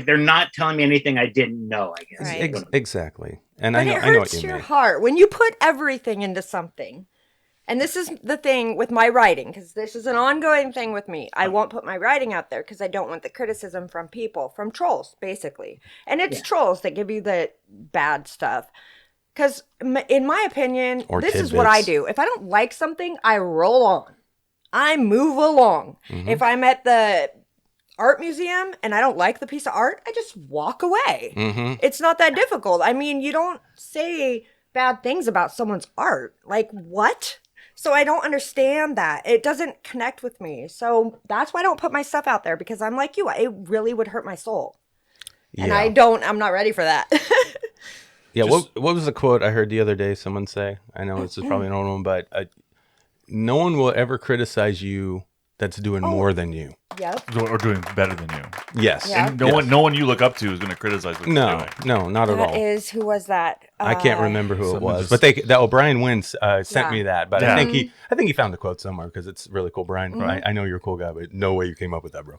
Speaker 5: they're not telling me anything I didn't know. I guess
Speaker 3: Right.
Speaker 2: Exactly. And
Speaker 3: But
Speaker 2: I know
Speaker 3: it
Speaker 2: what
Speaker 3: hurts
Speaker 2: you
Speaker 3: your
Speaker 2: mean.
Speaker 3: heart when you put everything into something. And this is the thing with my writing, because this is an ongoing thing with me. I won't put my writing out there because I don't want the criticism from people, from trolls, basically. And it's trolls that give you the bad stuff. Because in my opinion,
Speaker 2: Or
Speaker 3: this is what I
Speaker 2: tidbits.
Speaker 3: do. If I don't like something, I roll on. I move along. If I'm at the art museum and I don't like the piece of art, I just walk away. It's not that difficult. I mean, you don't say bad things about someone's art. Like, what? So I don't understand that. It doesn't connect with me. So that's why I don't put my stuff out there, because I'm like you. It really would hurt my soul. And I'm not ready for that.
Speaker 2: Yeah, what was the quote I heard the other day someone say? I know this is probably an old one, but no one will ever criticize you that's doing more than you.
Speaker 3: Yep.
Speaker 4: Or doing better than you.
Speaker 2: Yes.
Speaker 3: Yeah.
Speaker 4: And no one you look up to is going to criticize what you're
Speaker 2: No,
Speaker 4: doing.
Speaker 2: no, not at
Speaker 3: That
Speaker 2: all.
Speaker 3: is, who was that?
Speaker 2: I can't remember who it
Speaker 4: someone
Speaker 2: was,
Speaker 4: just-
Speaker 2: but that O'Brien Wins sent
Speaker 3: Yeah.
Speaker 2: me that. But
Speaker 4: Yeah.
Speaker 2: I think he found the quote somewhere because it's really cool. Brian, I know you're a cool guy, but no way you came up with that, bro.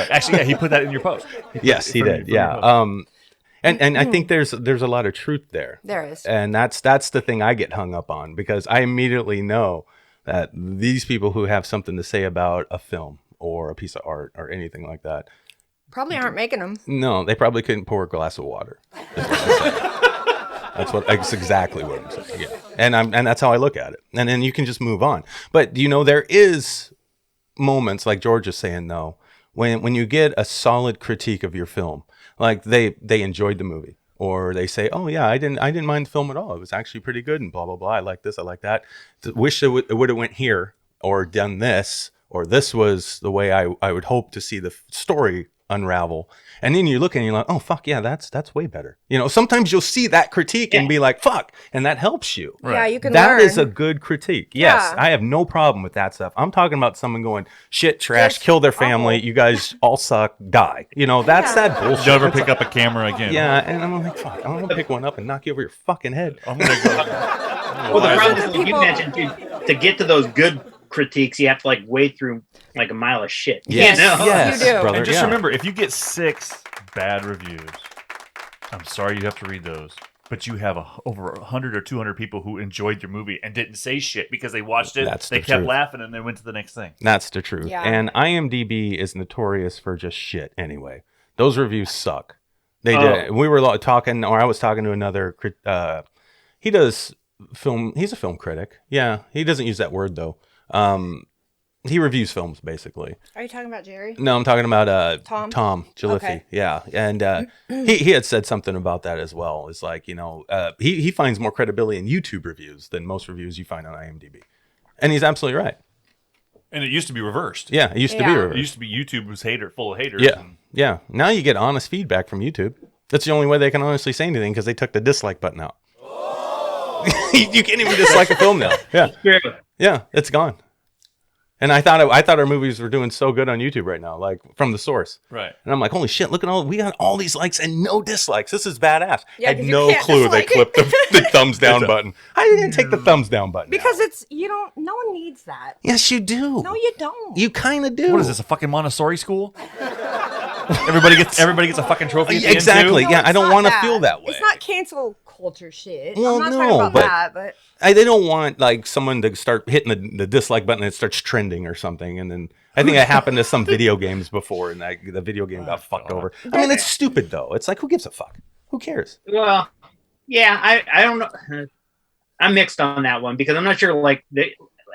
Speaker 4: Actually, yeah, he put that in your post.
Speaker 2: Yes, he
Speaker 4: From-
Speaker 2: did.
Speaker 4: from your
Speaker 2: Yeah.
Speaker 4: post.
Speaker 2: And I think there's a lot of truth there.
Speaker 3: There is.
Speaker 2: And that's the thing I get hung up on, because I immediately know that these people who have something to say about a film or a piece of art or anything like that,
Speaker 3: Probably aren't making them.
Speaker 2: no, they probably couldn't pour a glass of water. Is what I'm saying. That's exactly what I'm saying. Yeah. And that's how I look at it. And then you can just move on. But you know, there is moments, like George is saying, though, when you get a solid critique of your film, like they enjoyed the movie, or they say, oh yeah, I didn't mind the film at all. It was actually pretty good, and blah blah blah. I like this, I like that. Wish it would have went here or done this, or this was the way I would hope to see the story unravel. And then you look and you're like, oh fuck yeah, that's way better. You know, sometimes you'll see that critique and be like, fuck, and that helps you.
Speaker 3: Yeah, you can
Speaker 2: That
Speaker 3: learn.
Speaker 2: is a good critique. Yes,
Speaker 3: Yeah.
Speaker 2: I have no problem with that stuff. I'm talking about someone going, shit, trash,
Speaker 3: Just
Speaker 2: kill their family.
Speaker 3: awful.
Speaker 2: You guys all suck, die. You know, that's that bullshit.
Speaker 4: Never pick up a camera again.
Speaker 2: Yeah, and I'm like, fuck, I'm gonna pick one up and knock you over your fucking head.
Speaker 4: I'm going to go.
Speaker 5: Well, the
Speaker 4: Why is
Speaker 5: problem
Speaker 4: it-
Speaker 5: is, like you mentioned, to get to those good critiques, you have to like wade through like a mile of shit.
Speaker 2: Yes,
Speaker 5: You know?
Speaker 2: yes,
Speaker 3: You do.
Speaker 2: brother.
Speaker 4: And just
Speaker 2: yeah.
Speaker 4: remember, if you get 6 bad reviews, I'm sorry you have to read those. but you have over 100 or 200 people who enjoyed your movie and didn't say shit because they watched it.
Speaker 2: That's
Speaker 4: they
Speaker 2: the
Speaker 4: kept
Speaker 2: truth.
Speaker 4: laughing and then went to the next thing.
Speaker 2: That's the truth.
Speaker 3: Yeah.
Speaker 2: And IMDb is notorious for just shit anyway. Those reviews suck. They did. We were talking, or I was talking to another. He does film. He's a film critic. Yeah, he doesn't use that word though. He reviews films basically.
Speaker 3: Are you talking about Jerry?
Speaker 2: No, I'm talking about
Speaker 3: Tom
Speaker 2: Jaliffe.
Speaker 3: Okay.
Speaker 2: Yeah, and he had said something about that as well. It's like, you know, he finds more credibility in YouTube reviews than most reviews you find on IMDb, and he's absolutely right.
Speaker 4: And it used to be reversed.
Speaker 2: Yeah, it used to be
Speaker 3: Yeah.
Speaker 2: reversed.
Speaker 4: It used to be YouTube was full of haters.
Speaker 2: Yeah,
Speaker 4: and-
Speaker 2: yeah. Now you get honest feedback from YouTube. That's the only way they can honestly say anything because they took the dislike button out. You can't even dislike a film now. Yeah,
Speaker 5: True.
Speaker 2: yeah, it's gone. And I thought our movies were doing so good on YouTube right now, like from the source.
Speaker 4: Right.
Speaker 2: And I'm like, holy shit! Look at we got all these likes and no dislikes. This is badass.
Speaker 3: Yeah,
Speaker 2: Had
Speaker 3: 'cause you
Speaker 2: no
Speaker 3: can't
Speaker 2: clue they
Speaker 3: dislike
Speaker 2: clipped the thumbs down button. How are you gonna take the thumbs down button?
Speaker 3: Because
Speaker 2: out?
Speaker 3: it's no one needs that.
Speaker 2: Yes, you do.
Speaker 3: No, you don't.
Speaker 2: You kind of do.
Speaker 4: What is this, a fucking Montessori school? everybody gets a fucking trophy at the end, too?
Speaker 2: Exactly. Yeah,
Speaker 3: it's
Speaker 2: I don't
Speaker 3: not
Speaker 2: want to
Speaker 3: that.
Speaker 2: feel that way.
Speaker 3: It's not cancel culture shit.
Speaker 2: Well,
Speaker 3: I'm not
Speaker 2: no,
Speaker 3: talking about
Speaker 2: but-
Speaker 3: that, but
Speaker 2: They don't want like someone to start hitting the dislike button and it starts trending or something. And then I think it happened to some video games before, and the video game got fucked over. I mean, it's stupid though. It's like, who gives a fuck? Who cares?
Speaker 5: Well, yeah, I don't know. I'm mixed on that one because I'm not sure, like,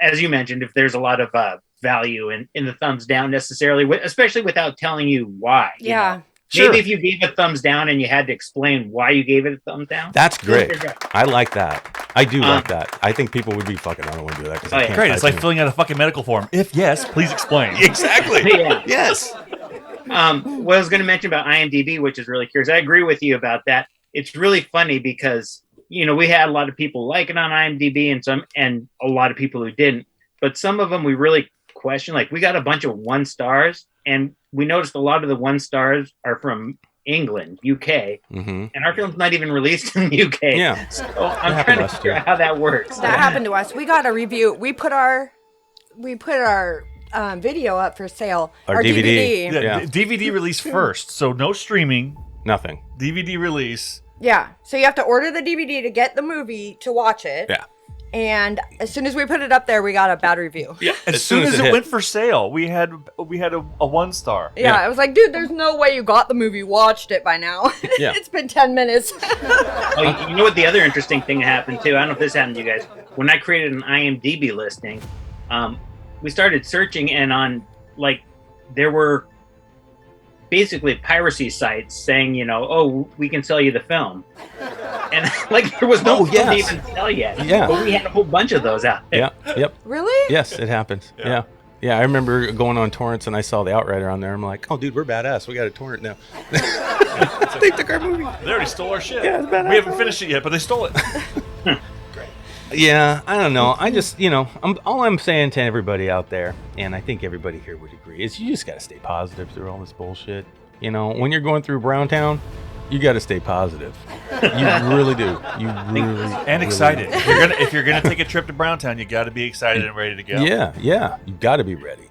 Speaker 5: as you mentioned, if there's a lot of value in the thumbs down necessarily, especially without telling you why. you
Speaker 3: yeah.
Speaker 5: know?
Speaker 2: Sure.
Speaker 5: Maybe if you gave a thumbs down and you had to explain why you gave it a thumbs down.
Speaker 2: That's great.
Speaker 5: There you go.
Speaker 2: I like that. I do like that. I think people would be fucking, I don't want to do that because
Speaker 5: Oh,
Speaker 2: I
Speaker 5: yeah.
Speaker 2: can't.
Speaker 4: Great. It's
Speaker 2: type
Speaker 4: like filling out a fucking medical form. If yes, please explain.
Speaker 2: Exactly.
Speaker 5: Yeah.
Speaker 2: Yes.
Speaker 5: What I was going to mention about IMDb, which is really curious. I agree with you about that. It's really funny because, you know, we had a lot of people like it on IMDb and a lot of people who didn't. But some of them we really question. Like, we got a bunch of 1 stars, and we noticed a lot of the 1 stars are from England, UK,
Speaker 2: Mm-hmm.
Speaker 5: and our film's not even released in the UK.
Speaker 2: Yeah.
Speaker 5: So I'm
Speaker 2: happened
Speaker 5: trying
Speaker 2: to
Speaker 5: to
Speaker 2: us,
Speaker 5: figure
Speaker 2: too.
Speaker 5: out how that works.
Speaker 3: That happened to us. We got a review. We put our video up for sale.
Speaker 2: Our DVD.
Speaker 4: Yeah,
Speaker 2: Yeah.
Speaker 4: DVD release first. So no streaming.
Speaker 2: Nothing.
Speaker 4: DVD release.
Speaker 3: Yeah. So you have to order the DVD to get the movie to watch it.
Speaker 2: Yeah.
Speaker 3: And as soon as we put it up there, we got a bad review.
Speaker 2: Yeah.
Speaker 4: As soon as it
Speaker 2: hit.
Speaker 4: went for sale, we had a 1 star.
Speaker 3: Yeah,
Speaker 2: Yeah.
Speaker 3: I was like, dude, there's no way you got the movie, watched it by now.
Speaker 2: Yeah.
Speaker 3: It's been 10 minutes.
Speaker 5: Oh, you know what the other interesting thing happened too? I don't know if this happened to you guys. When I created an IMDb listing, we started searching, and on, like, there were basically piracy sites saying, you know, oh, we can sell you the film. And like, there was no film to
Speaker 2: yes.
Speaker 5: even sell yet.
Speaker 2: Yeah.
Speaker 5: But we had a whole bunch of those out there.
Speaker 2: Yeah. Yep.
Speaker 3: Really?
Speaker 2: Yes, it happens. Yeah. Yeah, I remember going on torrents and I saw the Outrider on there. I'm like, oh, dude, we're badass. We got a torrent now. They took our movie.
Speaker 4: They already stole our shit.
Speaker 2: Yeah, it's badass.
Speaker 4: We haven't finished it yet, but they stole it.
Speaker 2: Yeah, I don't know. I just, you know, all I'm saying to everybody out there, and I think everybody here would agree, is you just got to stay positive through all this bullshit. You know, when you're going through Browntown, you got to stay positive. You really do. You really
Speaker 4: And excited. If you're gonna take a trip to Browntown, you got to be excited and ready to go.
Speaker 2: Yeah. You got to be ready.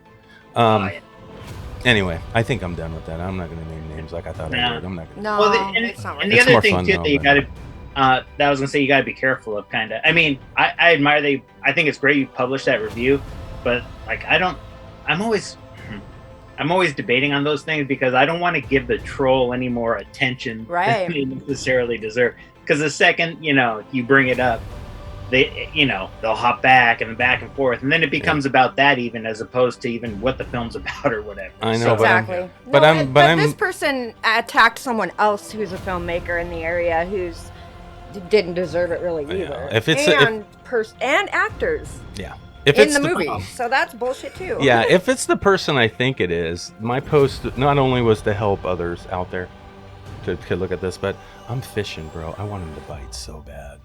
Speaker 5: Yeah.
Speaker 2: Anyway, I think I'm done with that. I'm not going to name names like I thought I
Speaker 5: No.
Speaker 2: would. I'm not going to.
Speaker 3: No,
Speaker 5: Well,
Speaker 3: it's not
Speaker 5: and
Speaker 3: right.
Speaker 5: the
Speaker 2: It's
Speaker 5: other
Speaker 2: more
Speaker 5: thing
Speaker 2: fun,
Speaker 5: too
Speaker 2: though,
Speaker 5: that you
Speaker 2: but-
Speaker 5: got to, that I was gonna say, you got to be careful of, kind of. I mean, I admire I think it's great you published that review, but like, I'm always debating on those things because I don't want to give the troll any more attention
Speaker 3: Right.
Speaker 5: than they necessarily deserve. Because the second, you know, you bring it up, they'll hop back and forth, and then it becomes about that, even as opposed to even what the film's about or whatever.
Speaker 2: I know,
Speaker 5: So,
Speaker 2: but I'm-
Speaker 3: Exactly.
Speaker 2: but
Speaker 3: No,
Speaker 2: I'm-
Speaker 3: but
Speaker 2: but I'm-
Speaker 3: this person attacked someone else who's a filmmaker in the area who's didn't deserve it really
Speaker 2: Yeah.
Speaker 3: either.
Speaker 2: If it's-
Speaker 3: and actors
Speaker 2: Yeah. If
Speaker 3: in
Speaker 2: it's
Speaker 3: the movie, so that's bullshit too.
Speaker 2: Yeah, if it's the person I think it is, my post not only was to help others out there to look at this, but I'm fishing, bro. I want him to bite so bad.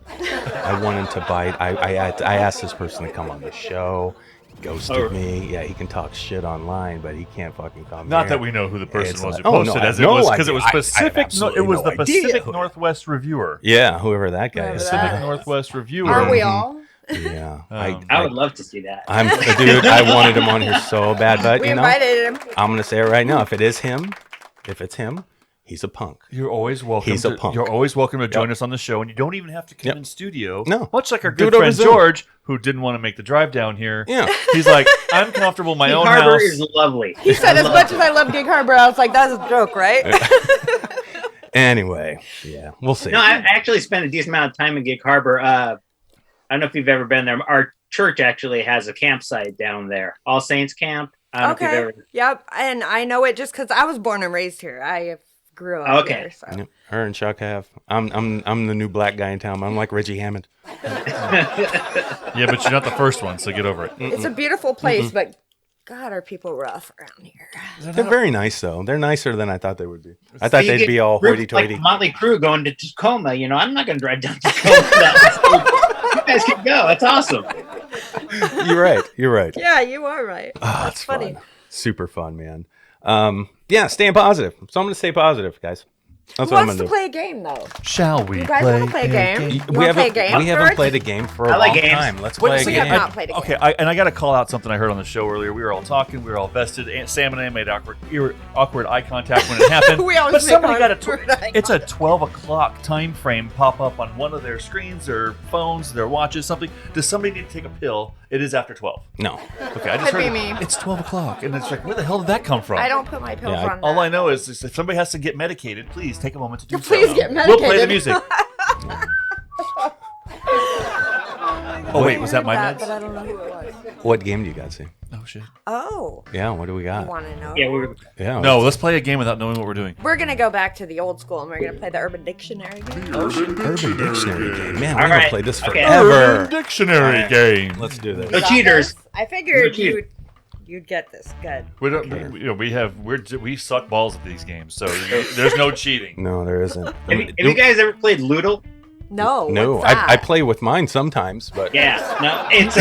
Speaker 2: I want him to bite. I asked this person to come on the show. He ghosted me. Yeah, he can talk shit online, but he can't fucking come
Speaker 4: Not
Speaker 2: here.
Speaker 4: that we know who the person
Speaker 2: It's
Speaker 4: was
Speaker 2: like-
Speaker 4: who
Speaker 2: oh, no,
Speaker 4: posted
Speaker 2: I
Speaker 4: as
Speaker 2: have
Speaker 4: it
Speaker 2: no
Speaker 4: was because it
Speaker 2: idea.
Speaker 4: was
Speaker 2: I have
Speaker 4: Pacific. It
Speaker 2: absolutely
Speaker 4: was the
Speaker 2: no idea
Speaker 4: Pacific
Speaker 2: who-
Speaker 4: Northwest Reviewer.
Speaker 2: Yeah, whoever that guy
Speaker 3: Whoever
Speaker 2: is.
Speaker 3: that-
Speaker 4: Pacific Northwest Reviewer.
Speaker 3: Aren't we all?
Speaker 2: Yeah,
Speaker 5: I would love to see that.
Speaker 2: dude. I wanted him on here so bad, but
Speaker 3: We
Speaker 2: you know,
Speaker 3: invited him.
Speaker 2: I'm gonna say it right now. If it's him, He's a punk.
Speaker 4: You're always welcome.
Speaker 2: He's a punk.
Speaker 4: You're always welcome to join us on the show, and you don't even have to come
Speaker 2: Yep.
Speaker 4: in studio.
Speaker 2: No.
Speaker 4: Much like our
Speaker 2: Do
Speaker 4: good
Speaker 2: it over
Speaker 4: friend
Speaker 2: Zoom.
Speaker 4: George, who didn't want to make the drive down here.
Speaker 2: Yeah.
Speaker 4: He's like, I'm comfortable in my
Speaker 5: Gig
Speaker 4: own
Speaker 5: Harbor
Speaker 4: house.
Speaker 5: is lovely.
Speaker 3: He said, as much as I love Gig Harbor, I was like, that's a joke, right?
Speaker 2: Anyway, yeah, we'll see.
Speaker 5: No, I actually spent a decent amount of time in Gig Harbor. I don't know if you've ever been there. Our church actually has a campsite down there, All Saints Camp. I don't know if
Speaker 3: Okay.
Speaker 5: you've ever.
Speaker 3: Yep. And I know it just because I was born and raised here. I grew up
Speaker 5: Okay.
Speaker 3: here. So.
Speaker 2: Yep, her and Chuck have. I'm the new black guy in town. I'm like Reggie Hammond.
Speaker 4: Yeah, but you're not the first one, so get over it.
Speaker 3: It's a beautiful place, but God, are people rough around here?
Speaker 2: They're very nice though. They're nicer than I thought they would be. I thought
Speaker 5: You
Speaker 2: they'd
Speaker 5: get
Speaker 2: be all
Speaker 5: groups
Speaker 2: hoity-toity.
Speaker 5: Like Motley Crue going to Tacoma. You know, I'm not going to drive down to Tacoma. For that. You guys can go. It's awesome.
Speaker 2: You're right. You're right.
Speaker 3: Yeah, you are right.
Speaker 2: Ah,
Speaker 3: That's
Speaker 2: it's
Speaker 3: funny.
Speaker 2: fun. Super fun, man. Yeah, staying positive. So I'm gonna stay positive, guys. That's
Speaker 3: Who
Speaker 2: what I'm
Speaker 3: wants
Speaker 2: gonna
Speaker 3: to
Speaker 2: do.
Speaker 3: play a game, though?
Speaker 4: Shall we
Speaker 3: You guys want to play a game? You
Speaker 2: We
Speaker 3: want to play a
Speaker 2: haven't,
Speaker 3: game?
Speaker 2: we haven't
Speaker 3: first?
Speaker 2: played a game for a
Speaker 5: I like
Speaker 2: long
Speaker 5: games.
Speaker 2: time. Let's
Speaker 4: Wait,
Speaker 2: play a
Speaker 4: so
Speaker 3: We
Speaker 2: game.
Speaker 3: have not played a game.
Speaker 4: Okay, and I got to call out something I heard on the show earlier. We were all talking, we were all vested. Aunt Sam and I made awkward eye contact when it happened.
Speaker 3: We always
Speaker 4: but
Speaker 3: make
Speaker 4: somebody got
Speaker 3: awkward eye
Speaker 4: it's a 12 o'clock time frame pop up on one of their screens, their phones, their watches, something. Does somebody need to take a pill? It is after 12.
Speaker 2: No.
Speaker 4: Okay, I just
Speaker 3: Could
Speaker 4: heard
Speaker 3: be me.
Speaker 4: it's 12 o'clock, and it's like, where the hell did that come from?
Speaker 3: I don't put my pills
Speaker 2: Yeah,
Speaker 3: on.
Speaker 4: All
Speaker 3: that.
Speaker 4: I know is if somebody has to get medicated, please take a moment to do so.
Speaker 3: Please get
Speaker 4: We'll play the
Speaker 3: medicated.
Speaker 4: music. Oh wait, was that my
Speaker 3: But
Speaker 4: meds?
Speaker 3: I don't know who it was.
Speaker 2: What game do you guys see?
Speaker 4: Oh shit.
Speaker 3: Oh,
Speaker 2: Yeah, what do we
Speaker 3: you
Speaker 2: got?
Speaker 3: want to know?
Speaker 5: Yeah, we're
Speaker 2: Yeah.
Speaker 4: No, let's play a game without knowing what we're doing.
Speaker 3: We're gonna go back to the old school, and we're gonna play the Urban Dictionary game.
Speaker 2: Urban Dictionary game. Man, we
Speaker 5: All
Speaker 2: haven't
Speaker 5: right.
Speaker 2: played this
Speaker 5: Okay.
Speaker 2: forever.
Speaker 4: Dictionary game.
Speaker 2: Let's do this.
Speaker 5: No
Speaker 3: Got
Speaker 5: cheaters.
Speaker 3: this? I figured
Speaker 5: No cheaters.
Speaker 3: you'd get this. Good.
Speaker 4: We don't. We suck balls at these games, so there's no cheating.
Speaker 2: No, there isn't.
Speaker 5: Have you guys ever played Loodle?
Speaker 3: No.
Speaker 2: No,
Speaker 3: what's that?
Speaker 2: I play with mine sometimes, but
Speaker 5: Yeah. No, it's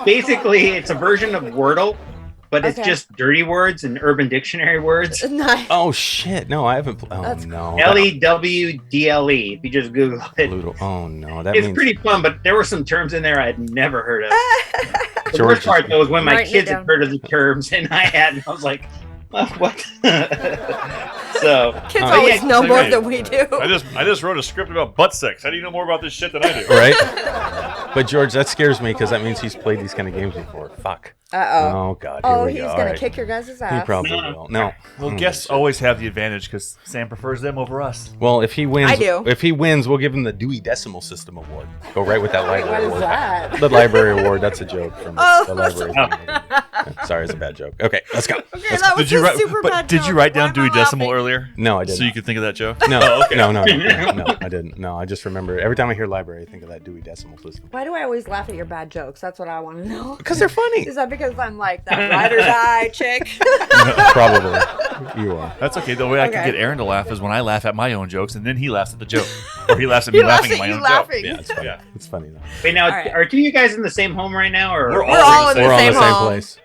Speaker 5: basically a version of Wordle, but it's
Speaker 3: Okay.
Speaker 5: just dirty words and Urban Dictionary words.
Speaker 3: Nice.
Speaker 2: oh shit, no, I haven't. Oh
Speaker 3: That's
Speaker 2: no,
Speaker 5: LEWDLE. If you just Google it,
Speaker 2: Ludo. Oh no, that
Speaker 5: it's
Speaker 2: means
Speaker 5: pretty fun. But there were some terms in there I'd never heard of. The
Speaker 2: George
Speaker 5: worst part though was when my
Speaker 3: Writing it
Speaker 5: kids
Speaker 3: down.
Speaker 5: had heard of the terms and I hadn't. I was like, oh, what? So
Speaker 3: Kids
Speaker 2: Oh,
Speaker 3: always
Speaker 4: yeah,
Speaker 3: know
Speaker 4: so
Speaker 3: more
Speaker 4: yeah.
Speaker 3: than we do.
Speaker 4: I just wrote a script about butt sex. How do you know more about this shit than I do?
Speaker 2: right. But George, that scares me because that means he's played these kind of games before. Fuck.
Speaker 3: Uh-oh.
Speaker 2: Oh god. Here
Speaker 3: Oh,
Speaker 2: we
Speaker 3: he's
Speaker 2: go.
Speaker 3: gonna
Speaker 2: All right.
Speaker 3: kick your guys'
Speaker 2: He
Speaker 3: ass.
Speaker 2: probably
Speaker 5: No.
Speaker 2: will. No.
Speaker 4: Well,
Speaker 2: Mm,
Speaker 4: guests
Speaker 2: shit.
Speaker 4: always have the advantage because Sam prefers them over us.
Speaker 2: Well, if he wins,
Speaker 3: I do.
Speaker 2: If he wins, we'll give him the Dewey Decimal System Award. Go right with that
Speaker 3: What
Speaker 2: library
Speaker 3: is
Speaker 2: award.
Speaker 3: that?
Speaker 2: The library award. That's a joke from
Speaker 3: Oh.
Speaker 2: the library. Yeah, sorry, it's a bad joke. Okay, let's go.
Speaker 3: Okay, that was
Speaker 4: Did you
Speaker 3: a
Speaker 4: write?
Speaker 3: super
Speaker 4: But
Speaker 3: bad
Speaker 4: did you
Speaker 3: joke.
Speaker 4: write
Speaker 3: Why
Speaker 4: down
Speaker 3: am I
Speaker 4: Dewey Decimal
Speaker 3: laughing?
Speaker 4: earlier?
Speaker 2: No, I didn't.
Speaker 4: So you could think of that joke.
Speaker 2: No,
Speaker 4: Oh, okay.
Speaker 2: no, I didn't. No, I just remember every time I hear library, I think of that Dewey Decimal System.
Speaker 3: Why do I always laugh at your bad jokes? That's what I want to know.
Speaker 2: Because they're funny.
Speaker 3: Is that because I'm like that rider's eye chick?
Speaker 2: Probably. You are.
Speaker 4: That's okay. The way I can
Speaker 3: Okay.
Speaker 4: get Aaron to laugh is when I laugh at my own jokes, and then he laughs at the joke, or he laughs at me
Speaker 3: He laughs
Speaker 4: laughing at
Speaker 3: at
Speaker 4: my
Speaker 3: you
Speaker 4: own
Speaker 3: laughing.
Speaker 4: joke.
Speaker 2: Yeah, it's funny.
Speaker 4: Yeah.
Speaker 2: It's funny though.
Speaker 5: wait, now
Speaker 3: All right.
Speaker 5: are two of you guys in the same home right now, or
Speaker 4: We're
Speaker 3: We're all in
Speaker 2: We're
Speaker 3: the
Speaker 2: all in
Speaker 3: same
Speaker 2: the same
Speaker 3: home.
Speaker 2: place.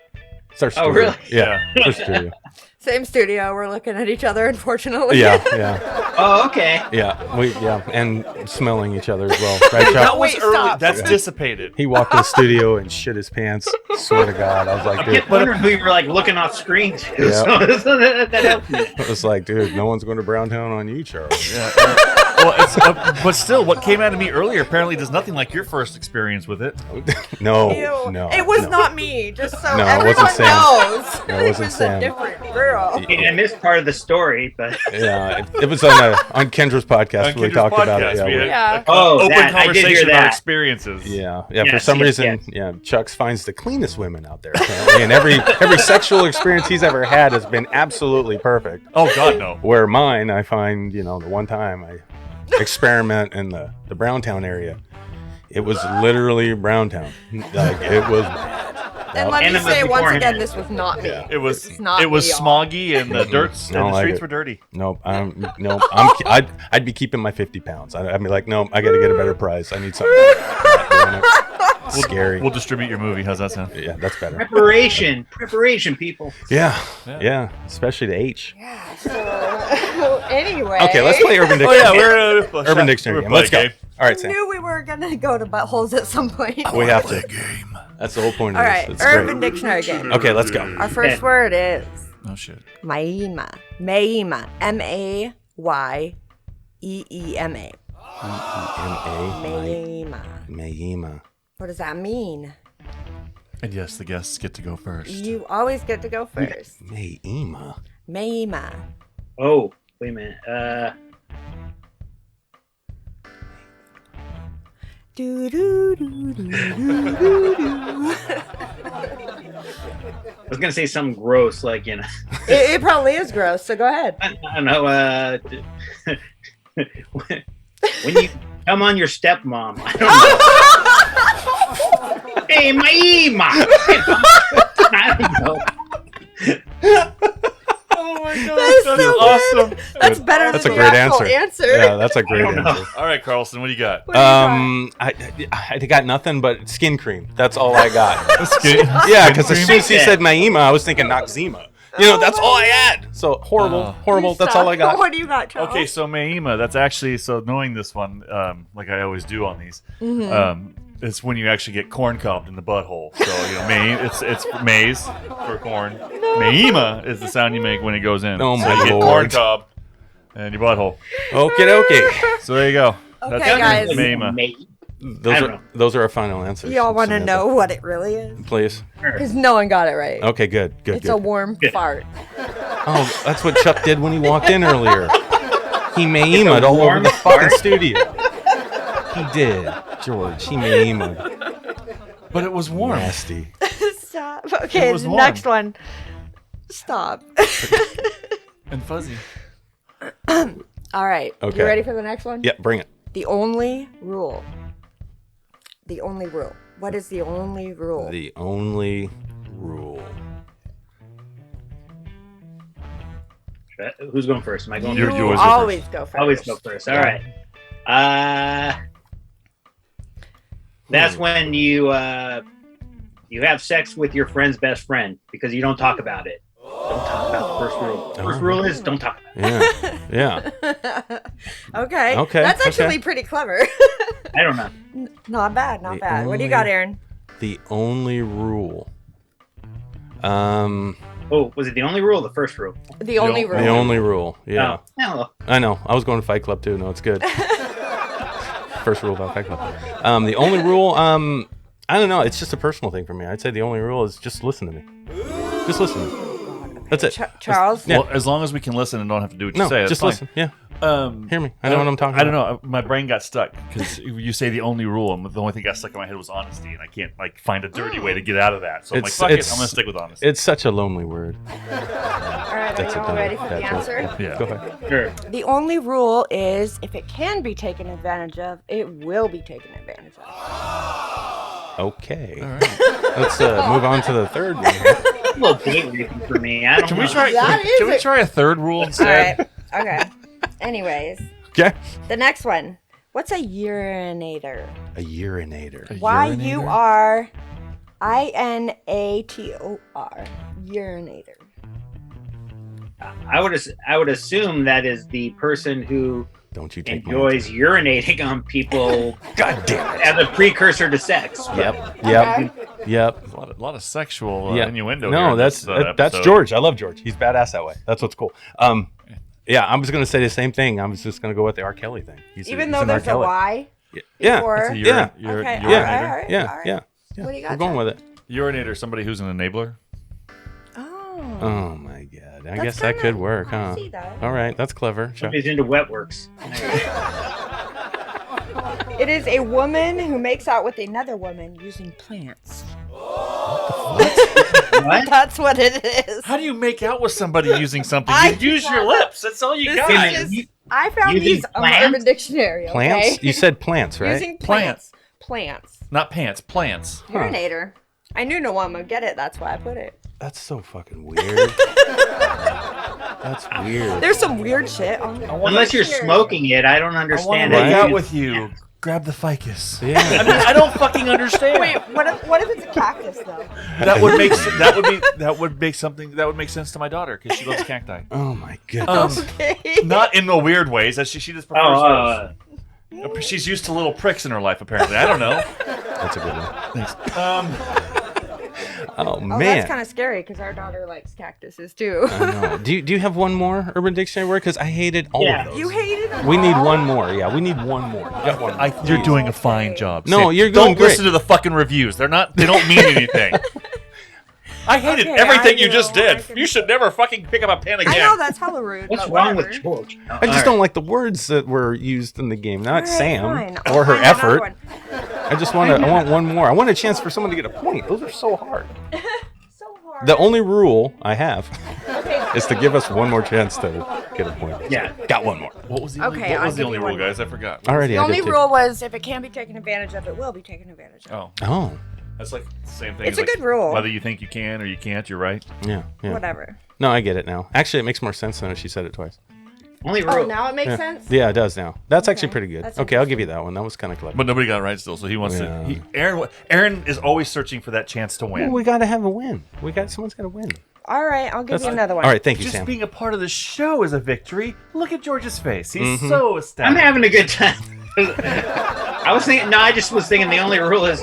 Speaker 2: It's our studio.
Speaker 5: really?
Speaker 2: Yeah. It's our studio.
Speaker 3: Same studio. We're looking at each other, unfortunately.
Speaker 2: Yeah, yeah,
Speaker 5: Oh, okay.
Speaker 2: yeah, and smelling each other as well. Right,
Speaker 4: That
Speaker 2: Chuck?
Speaker 4: was
Speaker 3: Wait,
Speaker 4: early.
Speaker 3: stop.
Speaker 4: That's
Speaker 2: Okay.
Speaker 4: dissipated.
Speaker 2: He walked in the studio and shit his pants. Swear to God, I was like,
Speaker 5: I
Speaker 2: dude.
Speaker 5: kept wondering who you were like looking off screen to.
Speaker 2: Yeah.
Speaker 5: So that helped me.
Speaker 2: It was like, dude, no one's going to Browntown on you, Charles.
Speaker 4: Yeah. Well, but still, what came out of me earlier apparently does nothing like your first experience with it.
Speaker 2: No,
Speaker 3: Ew.
Speaker 2: no.
Speaker 3: It was
Speaker 2: no.
Speaker 3: not me, just so
Speaker 2: No, it
Speaker 3: everyone
Speaker 2: wasn't Sam.
Speaker 3: knows.
Speaker 2: No, it wasn't
Speaker 3: was
Speaker 2: Sam.
Speaker 3: a different girl.
Speaker 5: I mean, I missed part of the story, but
Speaker 2: Yeah, it was on Kendra's podcast
Speaker 4: On
Speaker 2: where we
Speaker 4: Kendra's
Speaker 2: talked about
Speaker 4: podcast,
Speaker 2: it.
Speaker 4: we had
Speaker 3: Yeah.
Speaker 4: a
Speaker 5: Oh,
Speaker 4: open
Speaker 5: that. I did hear
Speaker 4: conversation about
Speaker 5: that.
Speaker 4: experiences.
Speaker 2: Yeah. For
Speaker 5: Yes,
Speaker 2: some
Speaker 5: yes,
Speaker 2: reason, yeah, Chuck finds the cleanest women out there, apparently, and every sexual experience he's ever had has been absolutely perfect.
Speaker 4: Oh God, no.
Speaker 2: Where mine, I find, the one time I experiment in the Browntown area, it was literally Browntown. Like it was.
Speaker 3: And let me
Speaker 5: Enemas
Speaker 3: say once
Speaker 5: beforehand.
Speaker 3: again, this was not me.
Speaker 2: Yeah.
Speaker 4: It was
Speaker 3: It's not
Speaker 4: it was
Speaker 3: me, y'all.
Speaker 4: smoggy and the dirt
Speaker 2: I
Speaker 4: and
Speaker 2: don't
Speaker 4: the
Speaker 2: like
Speaker 4: streets
Speaker 2: it.
Speaker 4: were dirty.
Speaker 2: Nope. I'd be keeping my 50 pounds. I'd be like, no, I got to get a better price. I need something. Scary.
Speaker 4: We'll distribute your movie. How's that sound?
Speaker 2: Yeah, that's better.
Speaker 5: preparation, people.
Speaker 2: Yeah,
Speaker 4: Yeah.
Speaker 2: yeah, especially the H.
Speaker 3: Yeah, so anyway.
Speaker 2: Okay, let's play Urban
Speaker 4: Oh
Speaker 2: Dictionary.
Speaker 4: yeah, we're
Speaker 2: Urban Dictionary game. Let's go. All right,
Speaker 3: I
Speaker 2: Sam.
Speaker 3: knew we were gonna go to buttholes at some point.
Speaker 2: We have to. That's the whole point of
Speaker 3: All
Speaker 2: this.
Speaker 3: right,
Speaker 2: It's
Speaker 3: Urban
Speaker 2: great.
Speaker 3: Dictionary game.
Speaker 2: Okay, let's go.
Speaker 3: Our first word is
Speaker 4: Oh shit.
Speaker 3: Maima. Maima. Meima. Meima.
Speaker 2: Meima.
Speaker 3: What does that mean?
Speaker 4: And yes, the guests get to go first.
Speaker 3: You always get to go first.
Speaker 2: Meima.
Speaker 3: Meima.
Speaker 5: Oh, wait a minute.
Speaker 3: Do do do do do do.
Speaker 5: I was gonna say something gross, like
Speaker 3: It probably is gross. So go ahead.
Speaker 5: I don't know. When you come on your stepmom, I don't know. Hey, Maima. I don't know.
Speaker 4: Oh my god,
Speaker 3: That's so good.
Speaker 4: awesome.
Speaker 3: That's better
Speaker 2: That's
Speaker 3: than
Speaker 2: a
Speaker 3: the
Speaker 2: great
Speaker 3: actual
Speaker 2: answer.
Speaker 3: answer.
Speaker 2: Yeah, that's a great
Speaker 5: don't know.
Speaker 2: answer.
Speaker 4: All right, Carlson, what do you got?
Speaker 3: What do you got?
Speaker 2: I got nothing but skin cream. That's all I got.
Speaker 4: Skin-
Speaker 2: Yeah, because as
Speaker 4: cream?
Speaker 2: soon as he said Maima, I was thinking Noxzema. That's all I had. So horrible.
Speaker 3: You
Speaker 2: That's all I
Speaker 3: suck.
Speaker 2: got.
Speaker 3: What do you got, Charles?
Speaker 4: Okay, so Meima, that's actually, so knowing this one, like I always do on these, it's when you actually get corn cobbed in the butthole. So, it's maize for corn. Meima is the sound you make when it goes in.
Speaker 2: Oh
Speaker 4: so
Speaker 2: my
Speaker 4: you get
Speaker 2: Lord.
Speaker 4: corn cobbed in your butthole.
Speaker 2: Okie dokie.
Speaker 4: So there you go.
Speaker 3: Okay, guys.
Speaker 4: Meima.
Speaker 2: Those are our final answers.
Speaker 3: Y'all want to
Speaker 2: Samantha.
Speaker 3: know what it really is?
Speaker 2: Please.
Speaker 3: Because no one got it right.
Speaker 2: Okay, good.
Speaker 3: It's a warm fart.
Speaker 2: Oh, that's what Chuck did when he walked in earlier. He Maima'd all over the fucking studio. He did, George. He Maima'd.
Speaker 4: But it was warm.
Speaker 2: Nasty.
Speaker 3: Stop. Okay,
Speaker 4: was
Speaker 3: the
Speaker 4: warm.
Speaker 3: next one. Stop.
Speaker 4: And fuzzy.
Speaker 3: All right.
Speaker 2: Okay.
Speaker 3: You ready for the next one?
Speaker 2: Yeah, bring it.
Speaker 3: The only rule. The only rule. What is the only rule?
Speaker 2: The only rule.
Speaker 5: Who's going first? Am I going
Speaker 3: you
Speaker 5: first?
Speaker 4: You always go
Speaker 3: always go first.
Speaker 5: Always go first. All right. That's when you have sex with your friend's best friend because you don't talk about it. Don't talk about the first rule. First rule is don't talk about it.
Speaker 2: Yeah.
Speaker 3: Okay.
Speaker 2: Okay,
Speaker 3: That's actually
Speaker 2: okay.
Speaker 3: pretty clever.
Speaker 5: I don't know.
Speaker 3: Not bad. Not
Speaker 2: The
Speaker 3: bad. What do you
Speaker 2: only-
Speaker 3: got, Aaron?
Speaker 2: The only rule.
Speaker 5: Oh, was it the only rule or the first rule?
Speaker 3: The only rule.
Speaker 2: The only rule. Yeah.
Speaker 5: Oh, no.
Speaker 2: I know. I was going to Fight Club too. No, it's good. First rule about Fight Club. The only rule, I don't know. It's just a personal thing for me. I'd say the only rule is just listen to me. Just listen to me. That's it.
Speaker 3: Charles?
Speaker 2: Yeah.
Speaker 4: Well, as long as we can listen and don't have to do what you
Speaker 2: No,
Speaker 4: say, that's
Speaker 2: just
Speaker 4: fine.
Speaker 2: listen. Yeah. Hear me. I know what I'm talking
Speaker 4: I
Speaker 2: about.
Speaker 4: don't know. My brain got stuck because you say the only rule, and the only thing that got stuck in my head was honesty, and I can't find a dirty way to get out of that. So I'm like, fuck it, I'm gonna stick with honesty.
Speaker 2: It's such a lonely word.
Speaker 3: All right,
Speaker 2: That's
Speaker 3: are you
Speaker 2: it,
Speaker 3: all
Speaker 2: done.
Speaker 3: ready for the
Speaker 2: That's
Speaker 3: answer?
Speaker 2: it.
Speaker 4: Yeah.
Speaker 2: Go ahead.
Speaker 5: Sure.
Speaker 3: The only rule is if it can be taken advantage of, it will be taken advantage of.
Speaker 2: Okay. Let's move on to the third one.
Speaker 5: A little date raping for me. I don't
Speaker 4: Can
Speaker 5: know.
Speaker 4: we try?
Speaker 3: That
Speaker 4: Can we
Speaker 3: is
Speaker 4: try a third rule
Speaker 3: All
Speaker 4: instead?
Speaker 3: right. Okay. Anyways,
Speaker 2: Okay.
Speaker 3: the next one. What's a urinator?
Speaker 2: A urinator.
Speaker 3: Y-U-R-I-N-A-T-O-R. Urinator.
Speaker 5: I would assume that is the person who
Speaker 2: Don't you take
Speaker 5: enjoys urinating on people
Speaker 2: God damn it.
Speaker 5: as a precursor to sex.
Speaker 2: Yep.
Speaker 3: Okay.
Speaker 2: Yep.
Speaker 4: A lot of sexual
Speaker 2: Yeah.
Speaker 4: innuendo.
Speaker 2: No,
Speaker 4: here in
Speaker 2: that's
Speaker 4: this,
Speaker 2: that's
Speaker 4: episode.
Speaker 2: George. I love George. He's badass that way. That's what's cool. Yeah, I was gonna say the same thing. I was just gonna go with the R. Kelly thing.
Speaker 3: Even though there's a Y
Speaker 2: Yeah.
Speaker 3: before.
Speaker 4: It's a
Speaker 2: Yeah.
Speaker 3: Okay,
Speaker 4: urinator.
Speaker 3: all right.
Speaker 2: Yeah.
Speaker 3: What do you got,
Speaker 2: We're going
Speaker 3: John?
Speaker 2: with it.
Speaker 4: Urinator, somebody who's an enabler.
Speaker 3: Oh.
Speaker 2: Oh my god. I
Speaker 3: That's
Speaker 2: guess that
Speaker 3: kinda-
Speaker 2: could work,
Speaker 3: I
Speaker 2: huh?
Speaker 3: see that.
Speaker 2: All right, that's clever. Chuck.
Speaker 5: Somebody's into wet works.
Speaker 3: It is a woman who makes out with another woman using plants.
Speaker 5: What?
Speaker 3: That's what it is.
Speaker 4: How do you make out with somebody using something?
Speaker 3: I
Speaker 4: You use
Speaker 3: do
Speaker 4: your
Speaker 3: not-
Speaker 4: lips. That's all you
Speaker 3: This
Speaker 4: got.
Speaker 3: is just, I found
Speaker 5: Using
Speaker 3: these on
Speaker 5: plants?
Speaker 3: Urban Dictionary. Okay?
Speaker 2: Plants? You said plants, right?
Speaker 3: Using plants. Plants.
Speaker 4: Not pants. Plants.
Speaker 3: Urinator. I knew no one would get it. That's why I put it.
Speaker 2: That's so fucking weird. That's weird.
Speaker 3: There's some weird shit on there.
Speaker 5: Unless you're smoking it, I don't
Speaker 4: I want to
Speaker 5: understand.
Speaker 4: make
Speaker 2: Right?
Speaker 4: out with you. Grab the ficus.
Speaker 2: Yeah.
Speaker 4: I mean, I don't fucking understand.
Speaker 3: Wait, what if it's a cactus though?
Speaker 4: That would make that would make sense to my daughter because she loves cacti.
Speaker 2: Oh my goodness.
Speaker 3: Okay.
Speaker 4: Not in the weird ways. That she just prefers
Speaker 5: Oh,
Speaker 4: those. She's used to little pricks in her life. Apparently, I don't know.
Speaker 2: That's a good one.
Speaker 4: Thanks.
Speaker 2: Oh
Speaker 3: Oh,
Speaker 2: man.
Speaker 3: that's kind of scary because our daughter likes cactuses too.
Speaker 2: I know. Do you have one more Urban Dictionary word? Because I hated all
Speaker 5: Yeah.
Speaker 2: of those.
Speaker 3: You hated them
Speaker 2: We need
Speaker 3: all?
Speaker 2: one more. Yeah, we need one more. You got one more.
Speaker 4: You're
Speaker 2: Please.
Speaker 4: doing a fine job.
Speaker 2: No,
Speaker 4: Sam.
Speaker 2: you're doing
Speaker 4: Don't
Speaker 2: great.
Speaker 4: listen to the fucking reviews. They don't mean anything. I hated
Speaker 3: Okay,
Speaker 4: everything
Speaker 3: I
Speaker 4: you just
Speaker 3: will.
Speaker 4: did.
Speaker 3: I can-
Speaker 4: You should never fucking pick up a pen again.
Speaker 3: I know that's hella rude.
Speaker 5: What's
Speaker 3: but
Speaker 5: wrong
Speaker 3: whatever.
Speaker 5: with George?
Speaker 2: I just don't like the words that were used in the game. Not
Speaker 3: All right,
Speaker 2: Sam
Speaker 3: fine.
Speaker 2: or her
Speaker 3: I'll find another
Speaker 2: effort.
Speaker 3: one.
Speaker 2: I just want I want one more. I want a chance for someone to get a point. Those are so hard.
Speaker 3: So hard.
Speaker 2: The only rule I have
Speaker 3: Okay.
Speaker 2: is to give us one more chance to get a point.
Speaker 5: Yeah.
Speaker 2: Got one more.
Speaker 4: What was the
Speaker 3: Okay,
Speaker 4: what
Speaker 3: I'll
Speaker 4: was the
Speaker 3: give
Speaker 4: only
Speaker 3: you
Speaker 4: rule,
Speaker 3: one.
Speaker 4: guys? I forgot.
Speaker 2: Alrighty,
Speaker 3: The
Speaker 2: I
Speaker 3: only
Speaker 2: did too.
Speaker 3: rule was if it can be taken advantage of, it will be taken advantage of.
Speaker 4: Oh,
Speaker 2: Oh,
Speaker 4: that's like the same thing.
Speaker 3: It's
Speaker 4: as
Speaker 3: a good rule.
Speaker 4: Whether you think you can or you can't, you're right.
Speaker 2: yeah, yeah.
Speaker 3: Whatever.
Speaker 2: No, I get it now. Actually, it makes more sense than if she said it twice.
Speaker 5: Only
Speaker 3: Oh,
Speaker 5: rule.
Speaker 3: now it makes
Speaker 2: Yeah.
Speaker 3: sense?
Speaker 2: Yeah, it does now. That's actually
Speaker 3: Okay,
Speaker 2: pretty good.
Speaker 3: that's
Speaker 2: Okay, I'll give you that one. That was kind of clever.
Speaker 4: But nobody got it right still, so he wants
Speaker 2: Yeah.
Speaker 4: to. Aaron is always searching for that chance to win.
Speaker 2: Well, we got to have a win. Someone's got to win.
Speaker 3: All right, I'll give
Speaker 2: That's
Speaker 3: you another one.
Speaker 2: All right, thank you,
Speaker 4: Just
Speaker 2: Sam.
Speaker 4: being a part of the show is a victory. Look at George's face. He's
Speaker 2: Mm-hmm.
Speaker 4: so
Speaker 5: I'm
Speaker 4: ecstatic.
Speaker 5: having a good time. I was thinking. No, I just was thinking. The only rule is,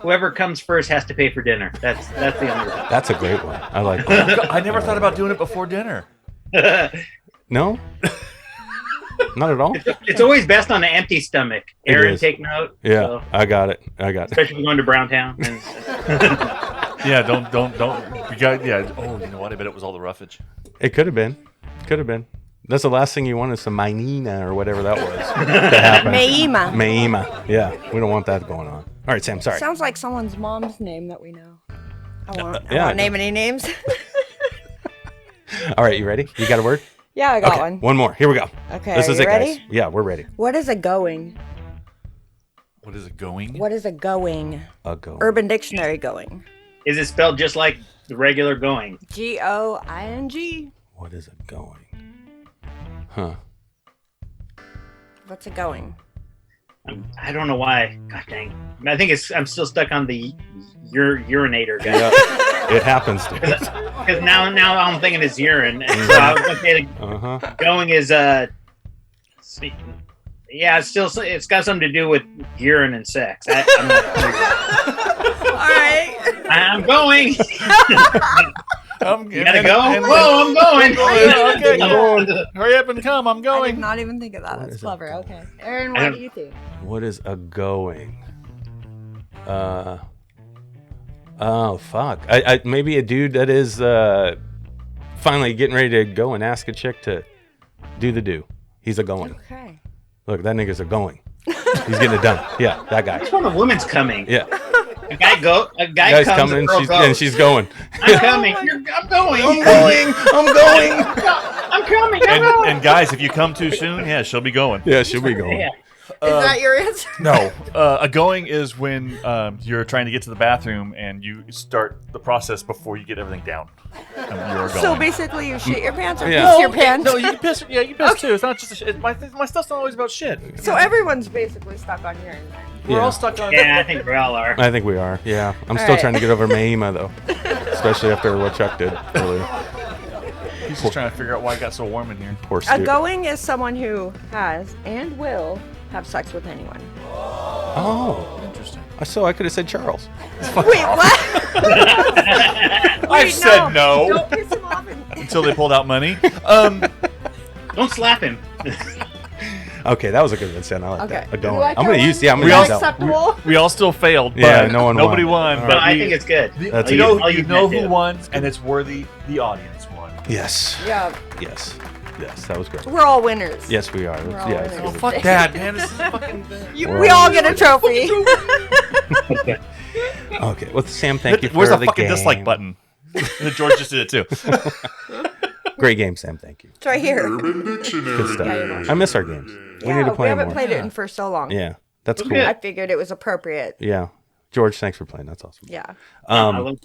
Speaker 5: whoever comes first has to pay for dinner. That's the only rule.
Speaker 2: That's a great one. I like that.
Speaker 4: I never thought about doing it before dinner.
Speaker 2: No? Not at all?
Speaker 5: It's always best on an empty stomach.
Speaker 2: It
Speaker 5: Aaron,
Speaker 2: is.
Speaker 5: take note.
Speaker 2: Yeah,
Speaker 5: So,
Speaker 2: I got it.
Speaker 5: especially if you're going to Browntown. And,
Speaker 4: Yeah, don't. You got, yeah. Oh, you know what? I bet it was all the roughage.
Speaker 2: It could have been. That's the last thing you want is some Mainina or whatever that was to happen.
Speaker 3: Meima.
Speaker 2: Meima. Yeah, we don't want that going on. All right, Sam, sorry.
Speaker 3: Sounds like someone's mom's name that we know. I won't
Speaker 2: yeah,
Speaker 3: name any names.
Speaker 2: All right, you ready? You got a word?
Speaker 3: Yeah, I got
Speaker 2: Okay,
Speaker 3: one.
Speaker 2: one more. Here we go.
Speaker 3: Okay,
Speaker 2: This
Speaker 3: are
Speaker 2: is
Speaker 3: you
Speaker 2: it,
Speaker 3: ready?
Speaker 2: guys. Yeah, we're ready.
Speaker 3: What is a going?
Speaker 4: What is it going?
Speaker 3: What is a going?
Speaker 2: I'll go.
Speaker 3: Urban Dictionary going.
Speaker 5: is it spelled just like the regular going?
Speaker 3: Going.
Speaker 2: What is it going? Huh.
Speaker 3: What's a going?
Speaker 5: I don't know why. God dang. I think I'm still stuck on the urinator guy.
Speaker 2: Yeah, it happens to us.
Speaker 5: Because now I'm thinking it's urine. And so I was going to say
Speaker 2: Uh-huh.
Speaker 5: going is yeah, it's got something to do with urine and sex. I'm not
Speaker 3: All right.
Speaker 5: I'm going.
Speaker 4: I'm
Speaker 5: You gotta go. Whoa, I'm going.
Speaker 4: Okay,
Speaker 5: I'm
Speaker 4: go.
Speaker 5: going.
Speaker 4: Hurry up and come. I'm
Speaker 3: I did
Speaker 4: going.
Speaker 3: not even think of that. That's
Speaker 2: is a
Speaker 3: clever.
Speaker 2: going?
Speaker 3: Okay. Aaron, what do you think?
Speaker 2: What is a going? Oh fuck. I maybe a dude that is finally getting ready to go and ask a chick to do the do. He's a going.
Speaker 3: Okay.
Speaker 2: Look, that nigga's a going. He's getting it done. Yeah, that guy.
Speaker 5: That's when a woman's coming.
Speaker 2: Yeah.
Speaker 5: A guy
Speaker 2: Guy's
Speaker 5: comes,
Speaker 2: coming
Speaker 5: a girl goes.
Speaker 2: and she's going.
Speaker 5: I'm coming. I'm going.
Speaker 2: I'm going. I'm going.
Speaker 5: I'm coming. I'm going.
Speaker 4: And guys, if you come too soon, yeah, she'll be going.
Speaker 2: Yeah, she'll be going.
Speaker 5: Yeah.
Speaker 3: Is that your answer?
Speaker 4: No, a going is when you're trying to get to the bathroom and you start the process before you get everything down. And you're going.
Speaker 3: So basically, you shit your pants or
Speaker 2: Yeah.
Speaker 3: piss your pants?
Speaker 4: No, you can piss. Yeah, you piss too. It's not just a shit. My stuff's not always about shit.
Speaker 3: So everyone's basically stuck on urine.
Speaker 4: We're
Speaker 2: Yeah.
Speaker 4: all stuck on.
Speaker 5: Yeah, I think we all are.
Speaker 2: I think we are. Yeah. I'm still
Speaker 3: right.
Speaker 2: trying to get over Mahima though. Especially after what Chuck did earlier.
Speaker 4: He's just trying to figure out why it got so warm in here.
Speaker 2: Poor
Speaker 3: A
Speaker 2: Stu.
Speaker 3: going is someone who has and will have sex with anyone.
Speaker 2: Oh.
Speaker 4: Interesting.
Speaker 2: So I could have said Charles.
Speaker 3: Wait, what?
Speaker 4: I've said no
Speaker 3: Don't piss him off.
Speaker 4: until they pulled out money.
Speaker 5: Don't slap him.
Speaker 2: Okay, that was a good one, Sam. I like
Speaker 3: Okay.
Speaker 2: that. A
Speaker 3: You
Speaker 2: going.
Speaker 3: like
Speaker 2: I'm
Speaker 3: that
Speaker 2: gonna
Speaker 3: one?
Speaker 2: use. Yeah, I'm
Speaker 3: Is
Speaker 2: gonna
Speaker 3: that
Speaker 2: use that. one.
Speaker 3: acceptable?
Speaker 4: We all still failed. But
Speaker 2: Yeah, no one
Speaker 4: nobody
Speaker 2: won.
Speaker 4: won.
Speaker 2: All
Speaker 5: But
Speaker 4: But
Speaker 5: I
Speaker 4: we-
Speaker 5: think it's good.
Speaker 2: That's
Speaker 4: you
Speaker 2: a
Speaker 4: know,
Speaker 2: good-
Speaker 4: you know who
Speaker 5: too.
Speaker 4: won, and it's worthy. The audience won.
Speaker 2: Yes.
Speaker 3: Yeah,
Speaker 2: Yes. Yes. That was great.
Speaker 3: we're all winners.
Speaker 2: Yes, we are.
Speaker 3: We're all
Speaker 2: Yeah.
Speaker 3: winners.
Speaker 2: it's
Speaker 4: Oh,
Speaker 2: good.
Speaker 4: fuck that, man. This is fucking.
Speaker 2: We're
Speaker 3: We
Speaker 2: all
Speaker 3: all get a trophy.
Speaker 2: Okay. Well, Sam, thank you for
Speaker 4: Where's the
Speaker 2: the
Speaker 4: fucking
Speaker 2: game.
Speaker 4: dislike button? George just did it too.
Speaker 2: Great game, Sam. Thank you.
Speaker 3: It's right here.
Speaker 2: Good stuff.
Speaker 3: Yeah, you're
Speaker 2: I miss our games. We need to play
Speaker 3: we haven't
Speaker 2: more.
Speaker 3: played it in for so long.
Speaker 2: Yeah. That's cool.
Speaker 5: Okay.
Speaker 3: I figured it was appropriate.
Speaker 2: Yeah. George, thanks for playing. That's awesome.
Speaker 3: Yeah.
Speaker 5: I love-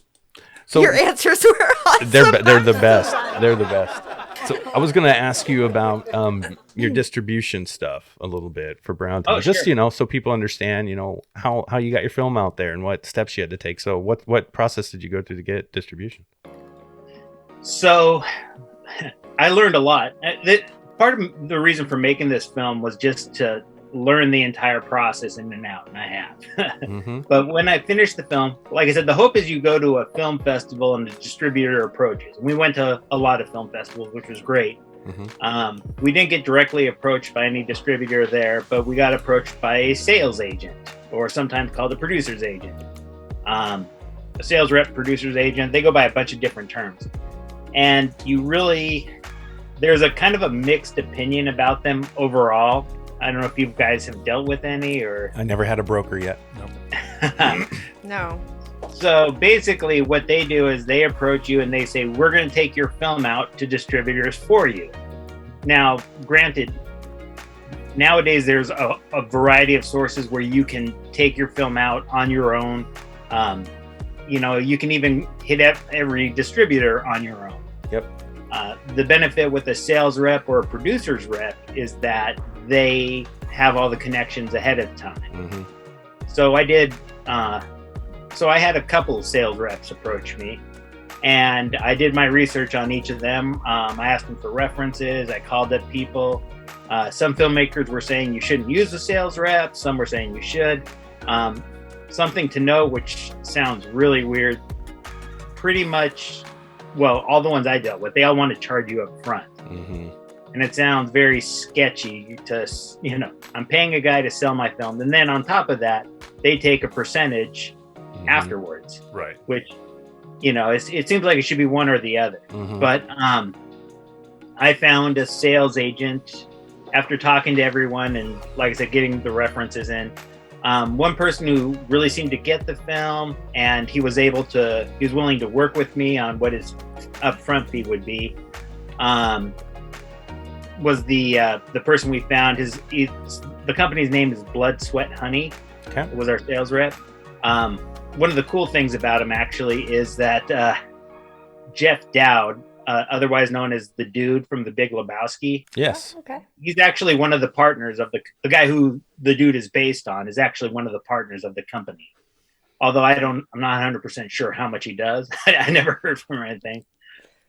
Speaker 2: So
Speaker 3: Your answers were awesome.
Speaker 2: they're the best. They're the best. So I was going to ask you about your distribution stuff a little bit for Browntown.
Speaker 5: Oh,
Speaker 2: Just
Speaker 5: sure.
Speaker 2: so people understand, how you got your film out there and what steps you had to take. So what process did you go through to get distribution?
Speaker 5: So I learned a lot. Part of the reason for making this film was just to learn the entire process in and out, and I have. But when I finished the film, like I said, the hope is you go to a film festival and the distributor approaches. And we went to a lot of film festivals, which was great. We didn't get directly approached by any distributor there, but we got approached by a sales agent, or sometimes called a producer's agent. A sales rep, producer's agent, they go by a bunch of different terms. And there's a kind of a mixed opinion about them overall. I don't know if you guys have dealt with any, or...
Speaker 2: I never had a broker yet.
Speaker 3: No.
Speaker 5: So basically what they do is they approach you and they say, we're going to take your film out to distributors for you. Now, granted, nowadays there's a variety of sources where you can take your film out on your own. You can even hit every distributor on your own.
Speaker 2: Yep.
Speaker 5: The benefit with a sales rep or a producer's rep is that they have all the connections ahead of time. So I had a couple of sales reps approach me, and I did my research on each of them. I asked them for references. I called up people. Some filmmakers were saying you shouldn't use a sales rep. Some were saying you should. Something to note, which sounds really weird, pretty much, well, all the ones I dealt with, they all want to charge you up front. And it sounds very sketchy to, I'm paying a guy to sell my film. And then on top of that, they take a percentage afterwards.
Speaker 4: Right.
Speaker 5: Which, it seems like it should be one or the other. But I found a sales agent after talking to everyone and, like I said, getting the references in. One person who really seemed to get the film, and he was willing to work with me on what his upfront fee would be, was the person we found. The company's name is Blood, Sweat, Honey.
Speaker 2: Okay.
Speaker 5: It was our sales rep. One of the cool things about him actually is that Jeff Dowd, otherwise known as the dude from The Big Lebowski.
Speaker 2: Yes.
Speaker 3: Oh, okay.
Speaker 5: He's actually one of the partners of the guy who the dude is based on is actually one of the partners of the company. Although I'm not 100% sure how much he does. I never heard from him or anything.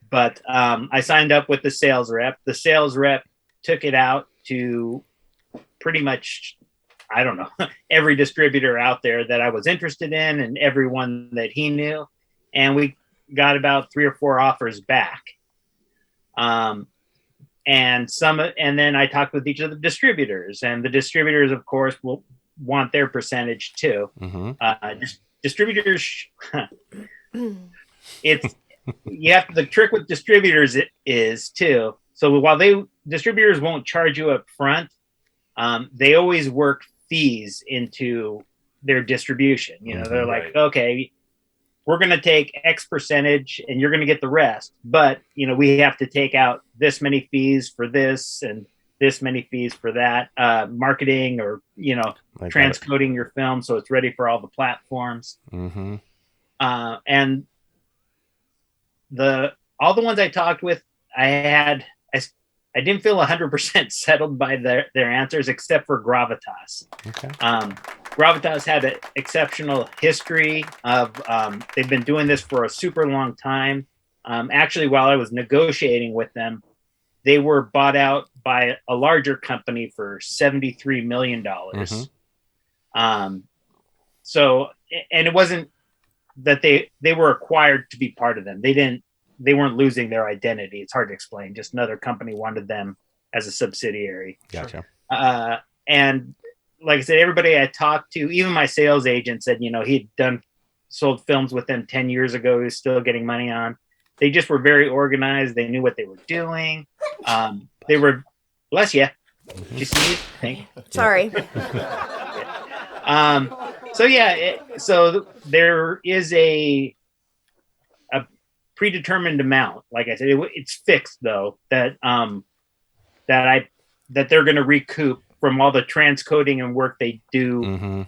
Speaker 5: But I signed up with the sales rep. The sales rep took it out to pretty much, I don't know, every distributor out there that I was interested in and everyone that he knew. And we got about 3 or 4 offers back. And then I talked with each of the distributors, and the distributors, of course, will want their percentage too. Distributors, the trick with distributors is too. So while distributors won't charge you up front, they always work fees into their distribution. They're like, okay, we're going to take X percentage and you're going to get the rest. But, we have to take out this many fees for this and this many fees for that, marketing or, transcoding your film so it's ready for all the platforms. And all the ones I talked with, I didn't feel 100% settled by their answers, except for Gravitas.
Speaker 2: Okay.
Speaker 5: Gravitas had an exceptional history of, they've been doing this for a super long time. Actually, while I was negotiating with them, they were bought out by a larger company for $73 million. So, and it wasn't that they were acquired to be part of them. They weren't losing their identity. It's hard to explain. Just another company wanted them as a subsidiary.
Speaker 2: Gotcha.
Speaker 5: And like I said, everybody I talked to, even my sales agent said, he'd sold films with them 10 years ago. He was still getting money on. They just were very organized. They knew what they were doing. They were, bless you. Did you sneeze?
Speaker 3: Sorry.
Speaker 5: So there is a predetermined amount. Like I said, it's fixed though, that they're going to recoup from all the transcoding and work they do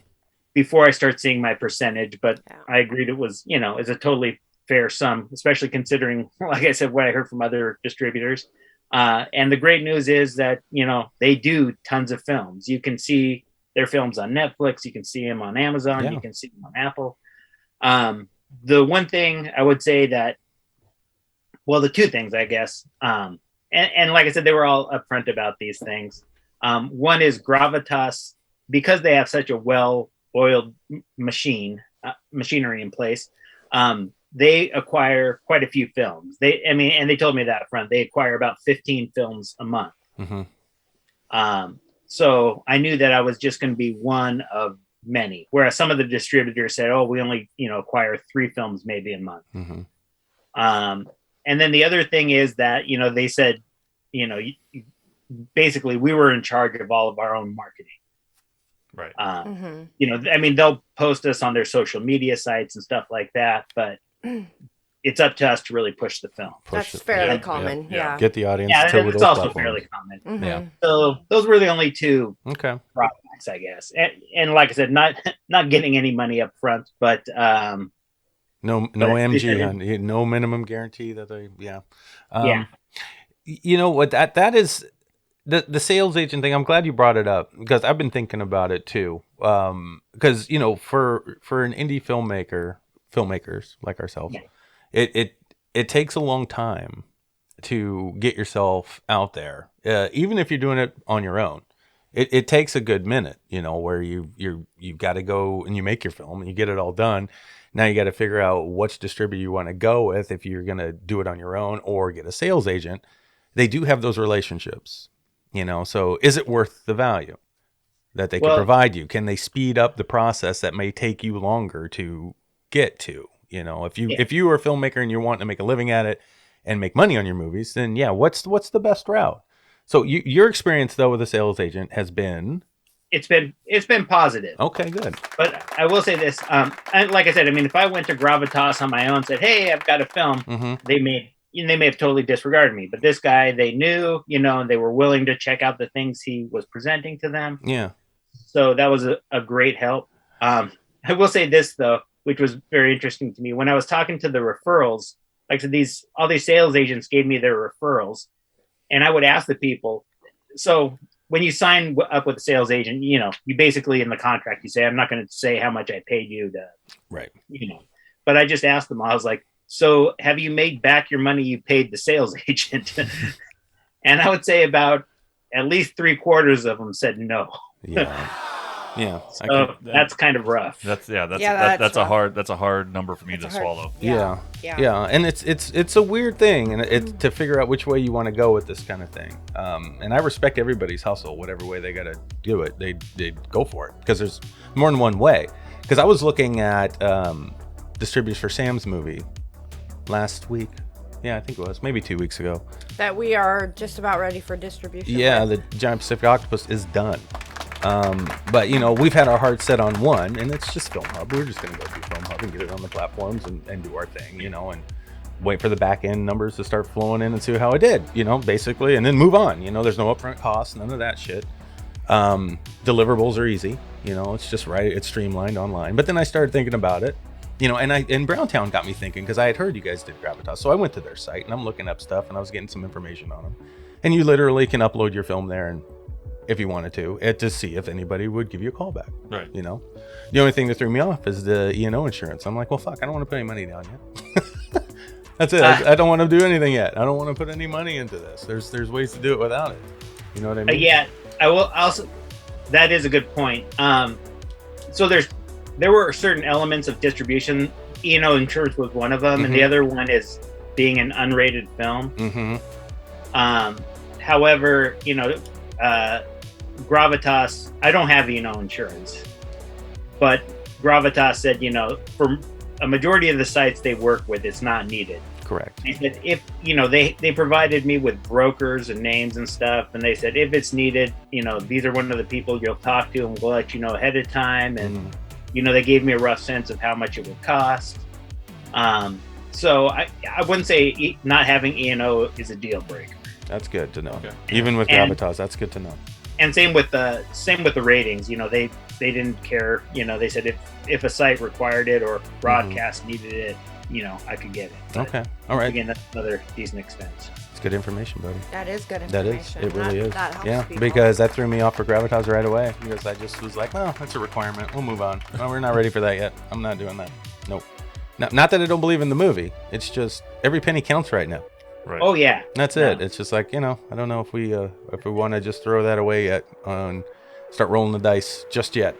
Speaker 5: before I start seeing my percentage. But I agreed it was, is a totally fair sum, especially considering, like I said, what I heard from other distributors. And the great news is that, they do tons of films. You can see their films on Netflix. You can see them on Amazon. Yeah. You can see them on Apple. The one thing I would say the two things, I guess, and like I said, they were all upfront about these things. One is Gravitas, because they have such a well-oiled machinery in place. They acquire quite a few films. And they told me that up front. They acquire about 15 films a month. So I knew that I was just going to be one of many. Whereas some of the distributors said, "Oh, we only acquire 3 films maybe a month." And then the other thing is that they said, basically we were in charge of all of our own marketing.
Speaker 4: Right.
Speaker 5: They'll post us on their social media sites and stuff like that, but it's up to us to really push the film.
Speaker 3: That's fairly common. Yeah.
Speaker 2: Get the audience.
Speaker 5: Yeah,
Speaker 2: to
Speaker 5: it's
Speaker 2: those
Speaker 5: also
Speaker 2: platforms.
Speaker 5: fairly common.
Speaker 2: Yeah.
Speaker 5: So those were the only 2
Speaker 2: Okay.
Speaker 5: products, I guess. And like I said, not getting any money up front, but
Speaker 2: no MG, no minimum guarantee that they. Yeah. You know what? That is the sales agent thing. I'm glad you brought it up because I've been thinking about it too. Because for an indie filmmakers like ourselves, it takes a long time to get yourself out there. Even if you're doing it on your own, it takes a good minute. Where you've got to go and you make your film and you get it all done. Now you got to figure out which distributor you want to go with if you're going to do it on your own or get a sales agent. They do have those relationships, so is it worth the value that they can provide you? Can they speed up the process that may take you longer to get to? If you are a filmmaker and you're wanting to make a living at it and make money on your movies, then what's the best route? So your experience though with a sales agent has been...
Speaker 5: It's been positive.
Speaker 2: Okay, good.
Speaker 5: But I will say this, like I said, if I went to Gravitas on my own and said, "Hey, I've got a film," they may have totally disregarded me. But this guy, they knew, and they were willing to check out the things he was presenting to them.
Speaker 2: Yeah.
Speaker 5: So that was a great help. I will say this though, which was very interesting to me. When I was talking to the referrals, like I said, all these sales agents gave me their referrals, and I would ask the people, so when you sign up with a sales agent, you basically in the contract, you say, "I'm not going to say how much I paid you to,"
Speaker 2: right.
Speaker 5: But I just asked them, I was like, "So have you made back your money you paid the sales agent?" And I would say about at least 3/4 of them said no.
Speaker 2: Yeah. Yeah.
Speaker 5: So that's kind of rough.
Speaker 4: That's
Speaker 3: rough.
Speaker 4: a hard number for me to swallow.
Speaker 2: Yeah. And it's a weird thing, and it's to figure out which way you want to go with this kind of thing. And I respect everybody's hustle, whatever way they got to do it, they go for it because there's more than one way. Because I was looking at distributors for Sam's movie last week. Yeah, I think it was maybe 2 weeks ago.
Speaker 3: That we are just about ready for distribution.
Speaker 2: Yeah, the Giant Pacific Octopus is done. But we've had our heart set on one, and it's just Film Hub. We're just going to go do Film Hub and get it on the platforms and do our thing, and wait for the back end numbers to start flowing in and see how it did, basically, and then move on. There's no upfront costs, none of that shit. Deliverables are easy, it's just right. It's streamlined online. But then I started thinking about it, and Browntown got me thinking because I had heard you guys did Gravitas. So I went to their site and I'm looking up stuff and I was getting some information on them. And you literally can upload your film there and if you wanted to see if anybody would give you a call back.
Speaker 4: Right.
Speaker 2: The only thing that threw me off is the E&O insurance. I'm like, well, fuck, I don't want to put any money down yet. That's it. I don't want to do anything yet. I don't want to put any money into this. There's ways to do it without it. You know what I mean?
Speaker 5: Yeah, I will also. That is a good point. So there were certain elements of distribution. Insurance was one of them, and the other one is being an unrated film. However, Gravitas, I don't have insurance, but Gravitas said, for a majority of the sites they work with, it's not needed.
Speaker 2: Correct.
Speaker 5: They said if they provided me with brokers and names and stuff, and they said if it's needed, these are one of the people you'll talk to, and we'll let you know ahead of time. And they gave me a rough sense of how much it would cost. So I wouldn't say not having E&O is a deal breaker.
Speaker 2: That's good to know.
Speaker 4: Okay.
Speaker 2: Even with Gravitas, that's good to know.
Speaker 5: And same with the ratings. They didn't care. They said if a site required it or broadcast needed it, I could get it. But
Speaker 2: okay. All right.
Speaker 5: Again, that's another decent expense.
Speaker 2: It's good information, buddy.
Speaker 3: That is good
Speaker 2: That
Speaker 3: information.
Speaker 2: is. It really is.
Speaker 3: That helps
Speaker 2: Yeah,
Speaker 3: people.
Speaker 2: because that threw me off for Gravitas right away. Because I just was like, well, that's a requirement. We'll move on. No, we're not ready for that yet. I'm not doing that. Nope. Not that I don't believe in the movie. It's just every penny counts right now.
Speaker 4: Right.
Speaker 5: Oh yeah,
Speaker 2: That's it. It's just like, I don't know if we want to just throw that away yet and start rolling the dice just yet.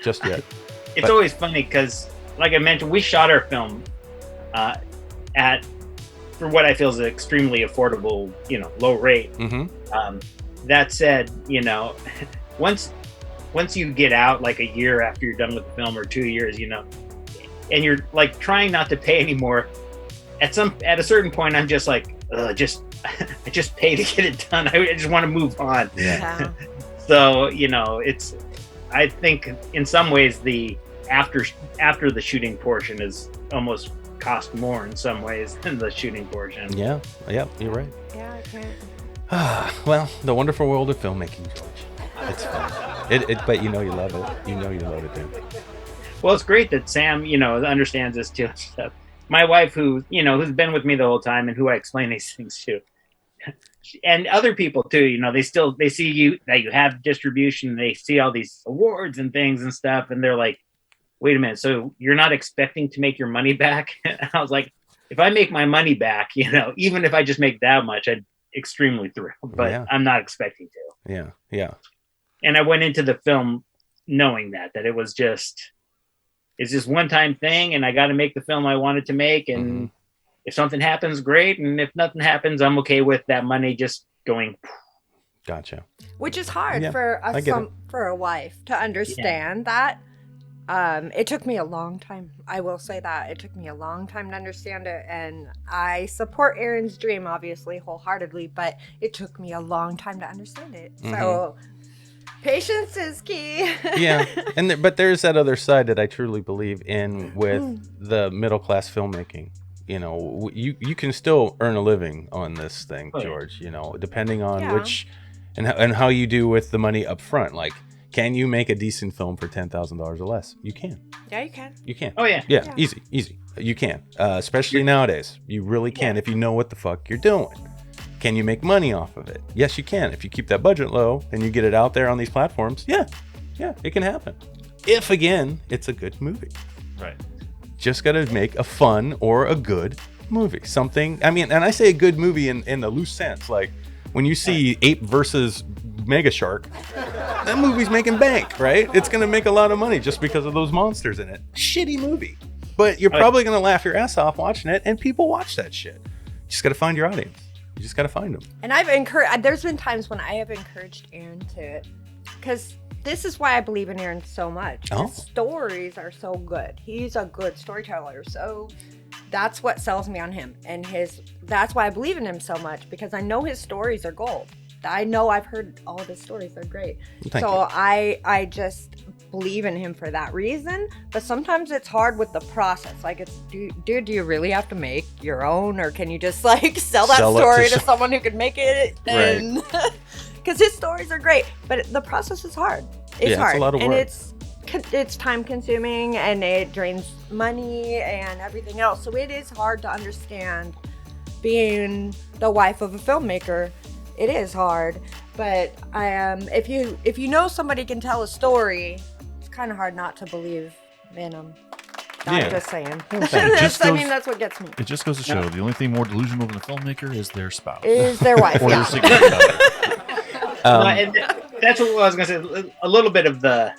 Speaker 5: It's
Speaker 2: But-
Speaker 5: always funny because, like I mentioned, we shot our film at for what I feel is an extremely affordable, low rate.
Speaker 2: Mm-hmm.
Speaker 5: That said, once you get out, like a year after you're done with the film, or 2 years, and you're like trying not to pay anymore, at a certain point, I'm just like, I just pay to get it done. I just want to move on.
Speaker 3: Yeah.
Speaker 5: So I think in some ways the after the shooting portion is almost cost more in some ways than the shooting portion.
Speaker 2: Yeah, you're right.
Speaker 3: Yeah, I can't.
Speaker 2: Well, the wonderful world of filmmaking, George. It's fun. But you love it. You love it, dude.
Speaker 5: Well, it's great that Sam, understands this too. Stuff. My wife, who's been with me the whole time and who I explain these things to, and other people too, they see you, that you have distribution, they see all these awards and things and stuff, and they're like, wait a minute, so you're not expecting to make your money back? And I was like, if I make my money back, even if I just make that much, I'd extremely thrilled, but I'm not expecting to.
Speaker 2: Yeah.
Speaker 5: And I went into the film knowing that it was it's just one-time thing, and I got to make the film I wanted to make, and if something happens, great, and if nothing happens, I'm okay with that money just going.
Speaker 2: Gotcha.
Speaker 3: Which is hard
Speaker 2: Yeah,
Speaker 3: for
Speaker 2: I get it.
Speaker 3: for a wife to understand that. It took me a long time. I will say that it took me a long time to understand it, and I support Aaron's dream obviously wholeheartedly, but it took me a long time to understand it. So patience is key.
Speaker 2: Yeah, but there's that other side that I truly believe in with the middle class filmmaking. You can still earn a living on this thing, George. Depending on which and how you do with the money up front. Like, can you make a decent film for $10,000 or less? You can.
Speaker 3: Yeah, you can.
Speaker 2: You can.
Speaker 5: Oh yeah.
Speaker 2: Yeah. Easy. You can. Especially nowadays, you really can if you know what the fuck you're doing. Can you make money off of it? Yes, you can. If you keep that budget low and you get it out there on these platforms, yeah, it can happen. If, again, it's a good movie.
Speaker 4: Right.
Speaker 2: Just got to make a fun or a good movie. Something, and I say a good movie in the loose sense. Like, when you see Ape versus Mega Shark, that movie's making bank, right? It's going to make a lot of money just because of those monsters in it. Shitty movie. But you're probably going to laugh your ass off watching it, and people watch that shit. You just got to find your audience. You just got to find them.
Speaker 3: And there's been times when I have encouraged Aaron to, because this is why I believe in Aaron so much. His stories are so good. He's a good storyteller. So that's what sells me on him. And that's why I believe in him so much, because I know his stories are gold. I know I've heard all of his stories. They're great.
Speaker 2: Thank you.
Speaker 3: I just believe in him for that reason. But sometimes it's hard with the process. Like, do you really have to make your own, or can you just sell that story to someone who can make it? And because his stories are great, but the process is hard. It's hard.
Speaker 2: It's a lot of work.
Speaker 3: And it's time consuming, and it drains money and everything else. So it is hard to understand being the wife of a filmmaker. It is hard, but if you know somebody can tell a story, it's kind of hard not to believe in them. I'm just saying. That's what gets me.
Speaker 4: It just goes to show the only thing more delusional than a filmmaker is their spouse.
Speaker 3: Is their wife,
Speaker 4: or their significant other.
Speaker 5: And that's what I was going to say. A little bit of the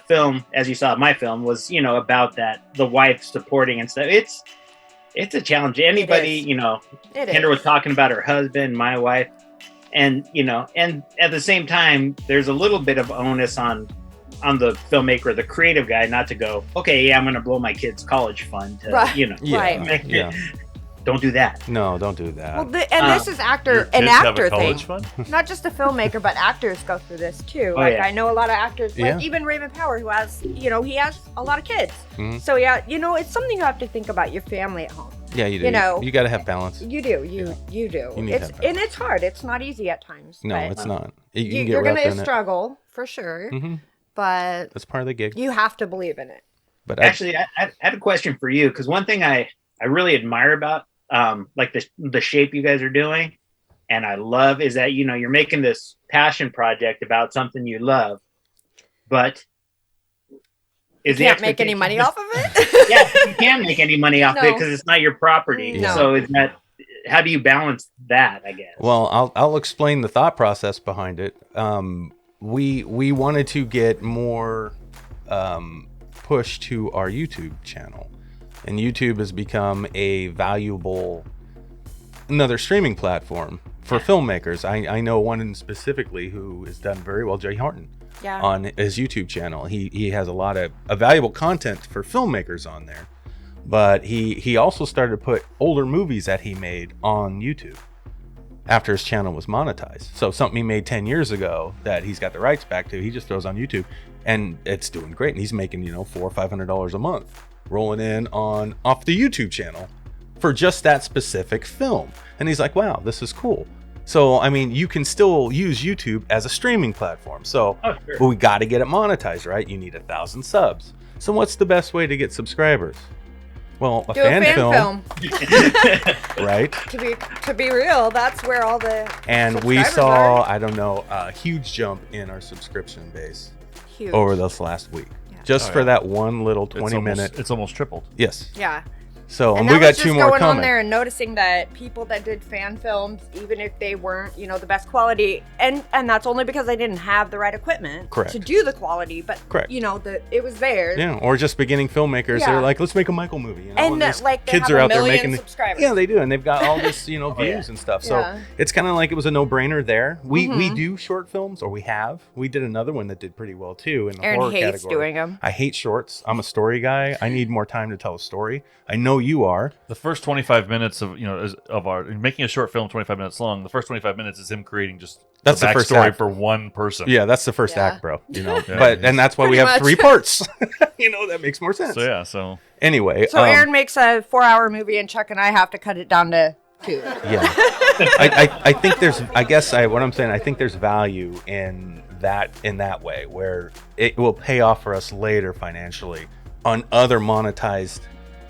Speaker 5: film, as you saw, my film was, about that, the wife supporting and stuff. It's a challenge. Anybody, Kendra was talking about her husband, my wife, and at the same time, there's a little bit of onus on the filmmaker, the creative guy, not to go, okay, I'm going to blow my kid's college fund to,
Speaker 2: Yeah.
Speaker 5: Don't do that.
Speaker 2: No, don't do that.
Speaker 3: Well, this is an actor thing.
Speaker 4: Fund?
Speaker 3: Not just a filmmaker, but actors go through this too. I know a lot of actors, even Raymond Power, who has, he has a lot of kids. Mm-hmm. So it's something you have to think about your family at home.
Speaker 2: Yeah, you do. You got to have balance.
Speaker 3: You do. You do.
Speaker 2: You need to have balance.
Speaker 3: And it's hard. It's not easy at times.
Speaker 2: No, it's not.
Speaker 3: You're going to struggle for sure.
Speaker 2: Mm-hmm.
Speaker 3: But
Speaker 2: that's part of the gig.
Speaker 3: You have to believe in it.
Speaker 5: But actually, I had a question for you, because one thing I really admire about like the shape you guys are doing, and I love, is that you're making this passion project about something you love, but
Speaker 3: you can't make any money off of it.
Speaker 5: Yeah, you can't make any money off of it because it's not your property.
Speaker 3: No.
Speaker 5: So how do you balance that, I guess?
Speaker 2: Well, I'll explain the thought process behind it. We wanted to get more push to our YouTube channel, and YouTube has become a valuable another streaming platform for filmmakers. I know one specifically who has done very well, Jay Horton, on his YouTube channel. He has a lot of valuable content for filmmakers on there, but he also started to put older movies that he made on YouTube after his channel was monetized. So something he made 10 years ago that he's got the rights back to, he just throws on YouTube, and it's doing great. And he's making, $400 or $500 a month rolling in off the YouTube channel for just that specific film. And he's like, wow, this is cool. So, I mean, you can still use YouTube as a streaming platform. So, but we got to get it monetized, right? You need 1,000 subs. So what's the best way to get subscribers? Well, a fan film. Right?
Speaker 3: To be real, that's where all the
Speaker 2: and we saw, I don't know, a huge jump in our subscription base over this last week. Yeah. Just for that one little 20-minute.
Speaker 4: It's almost tripled.
Speaker 2: Yes.
Speaker 3: Yeah.
Speaker 2: So, and we got 2 more coming.
Speaker 3: Going on there and noticing that people that did fan films, even if they weren't, the best quality, and that's only because they didn't have the right equipment to do the quality, but it was there.
Speaker 2: Yeah, or just beginning filmmakers. They're like, let's make a Michael movie.
Speaker 3: And like kids are out there making subscribers.
Speaker 2: Yeah, they do, and they've got all this, views and stuff. So it's kind of like it was a no-brainer there. We do short films, or we did another one that did pretty well too in the horror category. Aaron hates doing them. I hate shorts. I'm a story guy. I need more time to tell a story. I know you are.
Speaker 4: The first 25 minutes of making a short film 25 minutes long. The first 25 minutes is him creating just
Speaker 2: that's the first
Speaker 4: story for one person.
Speaker 2: Yeah, that's the first act, bro. And that's why we have 3 parts. That makes more sense.
Speaker 4: So
Speaker 2: anyway,
Speaker 3: so Aaron makes a 4-hour movie, and Chuck and I have to cut it down to 2.
Speaker 2: Yeah, I think there's. I guess what I'm saying. I think there's value in that way where it will pay off for us later financially on other monetized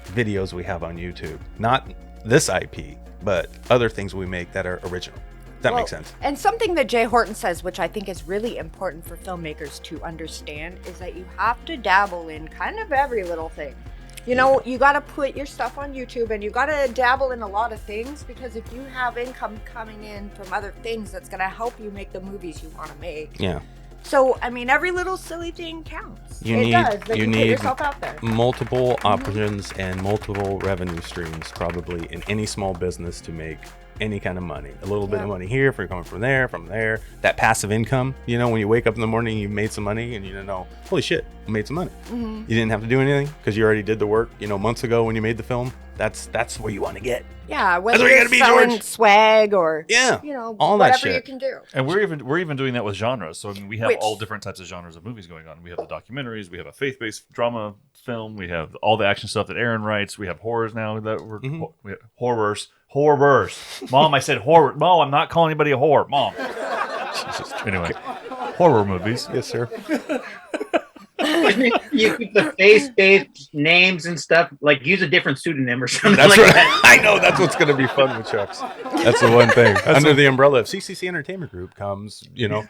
Speaker 2: videos we have on YouTube. Not this IP, but other things we make that are original. That makes sense.
Speaker 3: And something that Jay Horton says, which I think is really important for filmmakers to understand, is that you have to dabble in kind of every little thing. You got to put your stuff on YouTube, and you got to dabble in a lot of things, because if you have income coming in from other things, that's going to help you make the movies you want to make.
Speaker 2: Yeah.
Speaker 3: So, I mean, every little silly thing counts.
Speaker 2: You need put yourself out there. Multiple options and multiple revenue streams, probably, in any small business to make any kind of money. A little bit of money here, if you're coming from there. That passive income, when you wake up in the morning, you made some money, and you don't know, holy shit, I made some money. You didn't have to do anything because you already did the work, months ago when you made the film. That's where you want to get.
Speaker 3: Yeah, whether you're selling swag or
Speaker 2: all
Speaker 3: whatever
Speaker 2: that shit.
Speaker 3: you can do.
Speaker 4: And we're even doing that with genres. So I mean, we have all different types of genres of movies going on. We have the documentaries, we have a faith-based drama film, we have all the action stuff that Aaron writes, we have horrors now that we have horrors. Mom, I said horror. Mom, I'm not calling anybody a whore. Mom. Jesus. Anyway, horror movies.
Speaker 2: Yes, sir.
Speaker 5: You keep the face-based names and stuff, like use a different pseudonym or something.
Speaker 2: That's
Speaker 5: like
Speaker 2: right.
Speaker 5: that.
Speaker 2: I know that's what's going to be fun with Chuck's. That's the one thing. Under the umbrella of CCC Entertainment Group comes,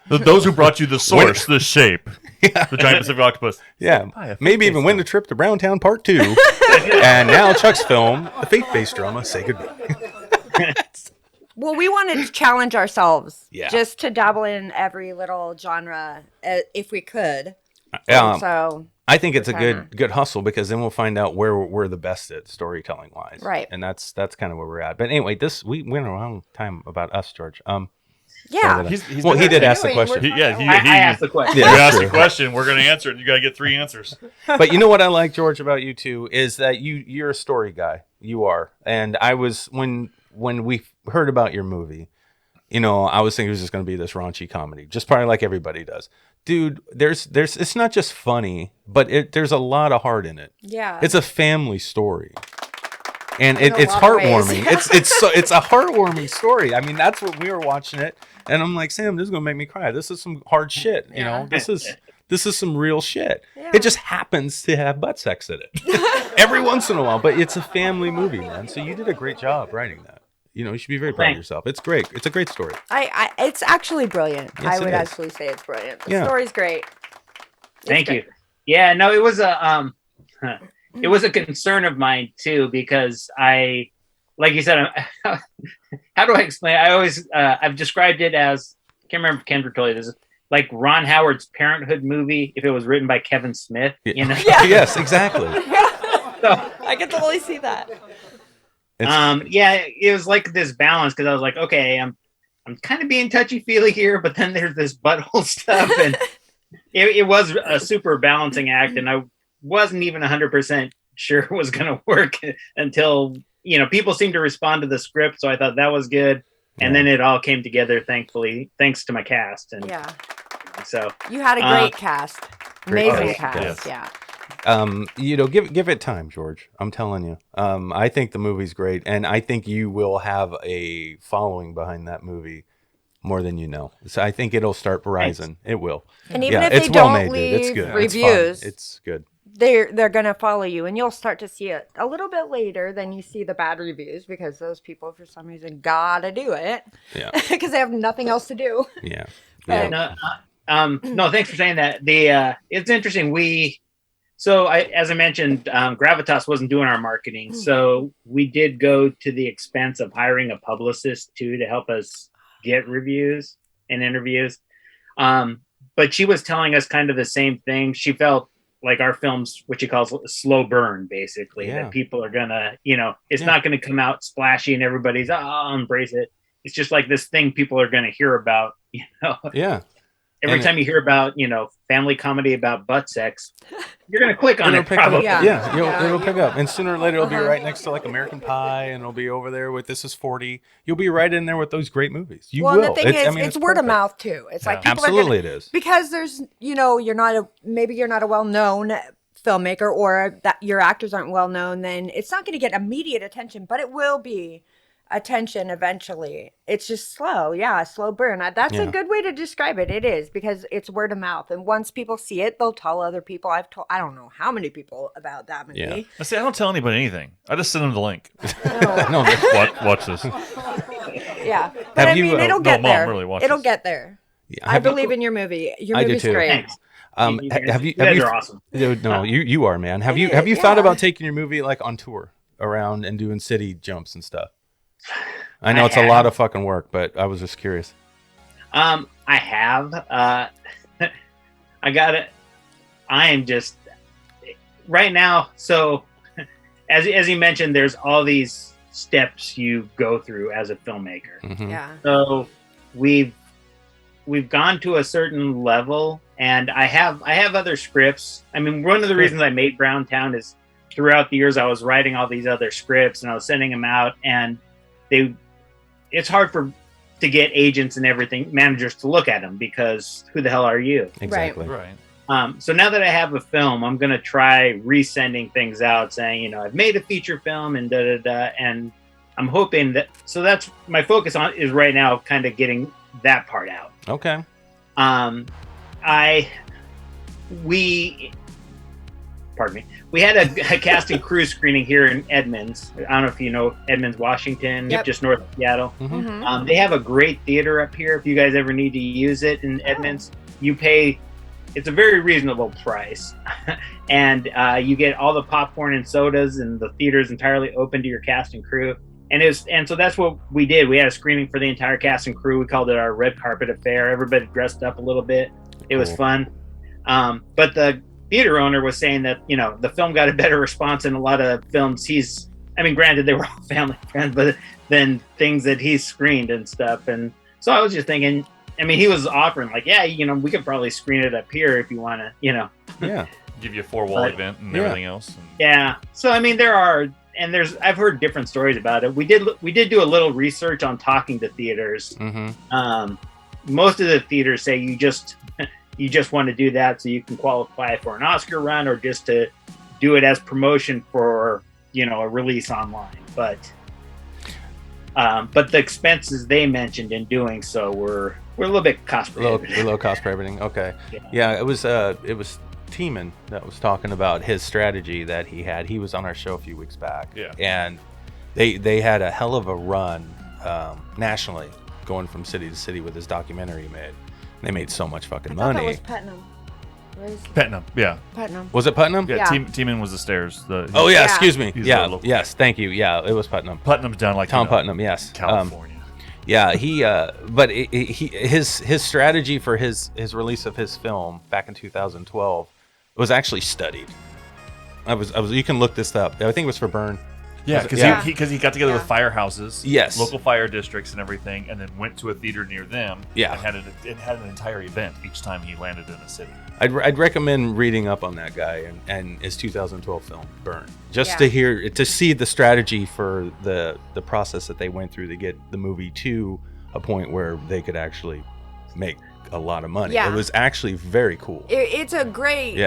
Speaker 4: those who brought you the source, the shape, the giant Pacific octopus.
Speaker 2: Yeah, maybe even win the Trip to Browntown Part 2. And now Chuck's film, the faith-based drama, Say Goodbye.
Speaker 3: Well, we wanted to challenge ourselves just to dabble in every little genre if we could. So
Speaker 2: I think it's a good hustle, because then we'll find out where we're the best at storytelling wise.
Speaker 3: Right.
Speaker 2: And that's kind of where we're at. But anyway, we went a long time about us, George.
Speaker 3: Yeah.
Speaker 2: He did ask the question.
Speaker 5: I asked the question.
Speaker 4: Yeah, you asked the question. We're going to answer it. And you got to get 3 answers.
Speaker 2: But you know what I like, George, about you too, is that you're a story guy. You are. And I was, when we heard about your movie, I was thinking it was just going to be this raunchy comedy, just probably like everybody does. Dude, there's it's not just funny, but there's a lot of heart in it.
Speaker 3: Yeah.
Speaker 2: It's a family story. And it's heartwarming. It's a heartwarming story. I mean, that's what we were watching it, and I'm like, Sam, this is gonna make me cry. This is some hard shit. This is some real shit. Yeah. It just happens to have butt sex in it every once in a while, but it's a family movie, man. So you did a great job writing that. You should be very proud of yourself. It's great. It's a great story.
Speaker 3: It's actually brilliant.
Speaker 2: Yes,
Speaker 3: I would actually say it's brilliant. The
Speaker 2: Yeah.
Speaker 3: story's great.
Speaker 5: Thank you. Yeah, no, it was a concern of mine too, because like you said, how do I explain? I always I've described it as, I can't remember if Kendra told you this, like Ron Howard's Parenthood movie if it was written by Kevin Smith. You know?
Speaker 3: Yeah.
Speaker 2: Yes, exactly.
Speaker 5: So,
Speaker 3: I can totally see that.
Speaker 5: yeah, it was like this balance because I was like, okay, I'm kind of being touchy feely here, but then there's this butthole stuff, and it was a super balancing act, and I wasn't even 100% sure it was going to work until people seemed to respond to the script, so I thought that was good, and then it all came together, thankfully, thanks to my cast, and
Speaker 3: Yeah.
Speaker 5: so
Speaker 3: You had a great cast. Amazing
Speaker 5: cast.
Speaker 3: cast. Yeah.
Speaker 2: Give it time, George. I'm telling you. I think the movie's great, and I think you will have a following behind that movie more than you know. So I think it'll start rising. It will.
Speaker 3: And even if
Speaker 2: it's
Speaker 3: they
Speaker 2: well
Speaker 3: don't
Speaker 2: made,
Speaker 3: leave
Speaker 2: dude. It's good.
Speaker 3: reviews,
Speaker 2: It's good.
Speaker 3: they're gonna follow you, and you'll start to see it a little bit later than you see the bad reviews, because those people, for some reason, gotta do it.
Speaker 2: Yeah.
Speaker 3: Because they have nothing else to do.
Speaker 2: Yeah.
Speaker 3: But-
Speaker 5: No, thanks for saying that. It's interesting. As I mentioned, Gravitas wasn't doing our marketing, so we did go to the expense of hiring a publicist too to help us get reviews and interviews. But she was telling us kind of the same thing. She felt like our film's what she calls a slow burn, basically, that people are gonna, it's not gonna come out splashy and everybody's I'll embrace it. It's just like this thing people are gonna hear about,
Speaker 2: Yeah.
Speaker 5: Every time you hear about, family comedy about butt sex, you're going to click on it probably.
Speaker 2: It'll pick up. And sooner or later, it'll be right next to like American Pie, and it'll be over there with This Is 40. You'll be right in there with those great movies. You will.
Speaker 3: And the thing is, it's word of mouth too. It's like people
Speaker 2: absolutely it is.
Speaker 3: Because there's, you're not a well-known filmmaker, or that your actors aren't well known, then it's not going to get immediate attention, but it will be attention eventually. It's just slow. Slow burn. That's a good way to describe it. It is, because it's word of mouth, and once people see it, they'll tell other people. I've told I don't know how many people about that movie.
Speaker 4: I say I don't tell anybody anything. I just send them the link.
Speaker 2: No,
Speaker 4: watch this.
Speaker 3: Yeah, but it'll get there.
Speaker 4: Mom, really watch
Speaker 3: it'll
Speaker 4: this.
Speaker 3: get there.
Speaker 2: Yeah,
Speaker 3: I believe in your movie. Your movie's great.
Speaker 5: Thanks.
Speaker 2: You
Speaker 5: guys are awesome.
Speaker 2: No, you are, man. Have you thought about taking your movie like on tour around and doing city jumps and stuff? I know it's a lot of fucking work, but I was just curious.
Speaker 5: I have. I got it. I am just right now. So, as you mentioned, there's all these steps you go through as a filmmaker.
Speaker 2: Mm-hmm.
Speaker 3: Yeah.
Speaker 5: So we've gone to a certain level, and I have other scripts. I mean, one of the reasons I made Browntown is throughout the years I was writing all these other scripts and I was sending them out, and it's hard to get agents and everything, managers to look at them, because who the hell are you?
Speaker 2: Exactly.
Speaker 4: Right.
Speaker 5: So now that I have a film, I'm going to try resending things out saying, I've made a feature film and and I'm hoping that, so that's my focus on is right now kind of getting that part out.
Speaker 2: Okay.
Speaker 5: We had a cast and crew screening here in Edmonds. I don't know if you know Edmonds, Washington, just north of Seattle.
Speaker 2: Mm-hmm.
Speaker 5: They have a great theater up here. If you guys ever need to use it in Edmonds, you pay, it's a very reasonable price. And you get all the popcorn and sodas, and the theater's entirely open to your cast and crew. And so that's what we did. We had a screening for the entire cast and crew. We called it our red carpet affair. Everybody dressed up a little bit. It was fun. But the theater owner was saying that, the film got a better response than a lot of films granted they were all family friends, but then things that he's screened and stuff. And so I was just thinking, he was offering like, we could probably screen it up here if you want to,
Speaker 2: Yeah.
Speaker 4: Give you a 4-wall event and everything else.
Speaker 5: Yeah. So, I've heard different stories about it. We did do a little research on talking to theaters.
Speaker 2: Mm-hmm.
Speaker 5: Most of the theaters say you just want to do that so you can qualify for an Oscar run, or just to do it as promotion for, a release online. But the expenses they mentioned in doing so were a little bit cost prohibitive.
Speaker 2: A little cost prohibitive. Okay. Yeah, it was Tiemann that was talking about his strategy that he had. He was on our show a few weeks back.
Speaker 4: Yeah.
Speaker 2: And they had a hell of a run nationally, going from city to city with his documentary he made. They made so much fucking money.
Speaker 3: That was Putnam.
Speaker 4: Putnam, yeah.
Speaker 3: Putnam.
Speaker 2: Was it Putnam?
Speaker 4: Yeah,
Speaker 3: Yeah.
Speaker 4: Teeman was the stairs.
Speaker 2: Oh yeah,
Speaker 3: Yeah.
Speaker 2: excuse me.
Speaker 4: He's
Speaker 2: Yeah,
Speaker 4: a local
Speaker 2: yes, thank you. Yeah, it was Putnam.
Speaker 4: Putnam's down like
Speaker 2: Tom Putnam, yes.
Speaker 4: California.
Speaker 2: Yeah, but his strategy for his release of his film back in 2012 was actually studied. You can look this up. I think it was for Burn.
Speaker 4: Yeah,
Speaker 2: Yeah.
Speaker 4: because he got together with firehouses,
Speaker 2: Yes.
Speaker 4: local fire districts and everything, and then went to a theater near them.
Speaker 2: Yeah.
Speaker 4: and had an entire event each time he landed in a city.
Speaker 2: I'd recommend reading up on that guy and his 2012 film Burn, just
Speaker 3: Yeah.
Speaker 2: to see the strategy for the process that they went through to get the movie to a point where they could actually make a lot of money.
Speaker 3: Yeah.
Speaker 2: It was actually very cool.
Speaker 3: It's a great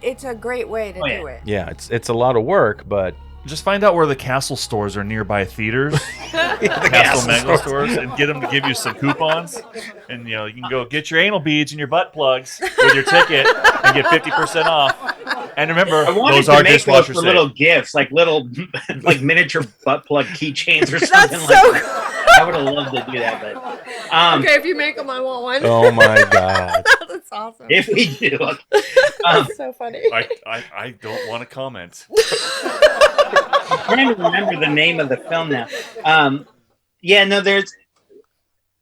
Speaker 3: it's a great way to do it.
Speaker 2: Yeah, it's a lot of work, but
Speaker 4: Just find out where the Castle stores are nearby theaters, the Castle Mango stores, and get them to give you some coupons. And you can go get your anal beads and your butt plugs with your ticket and get 50% off. And remember,
Speaker 5: I wanted
Speaker 4: those
Speaker 5: to
Speaker 4: are
Speaker 5: make those
Speaker 4: dishwasher
Speaker 5: for
Speaker 4: safe.
Speaker 5: little gifts, like little, like miniature butt plug keychains or
Speaker 3: That's
Speaker 5: something
Speaker 3: so
Speaker 5: like that. I would have loved to do that, but
Speaker 3: Okay, if you make them, I want one.
Speaker 2: oh my god.
Speaker 3: That's awesome.
Speaker 5: if we do,
Speaker 3: That's so funny.
Speaker 4: I don't want to comment.
Speaker 5: I'm trying to remember the name of the film now.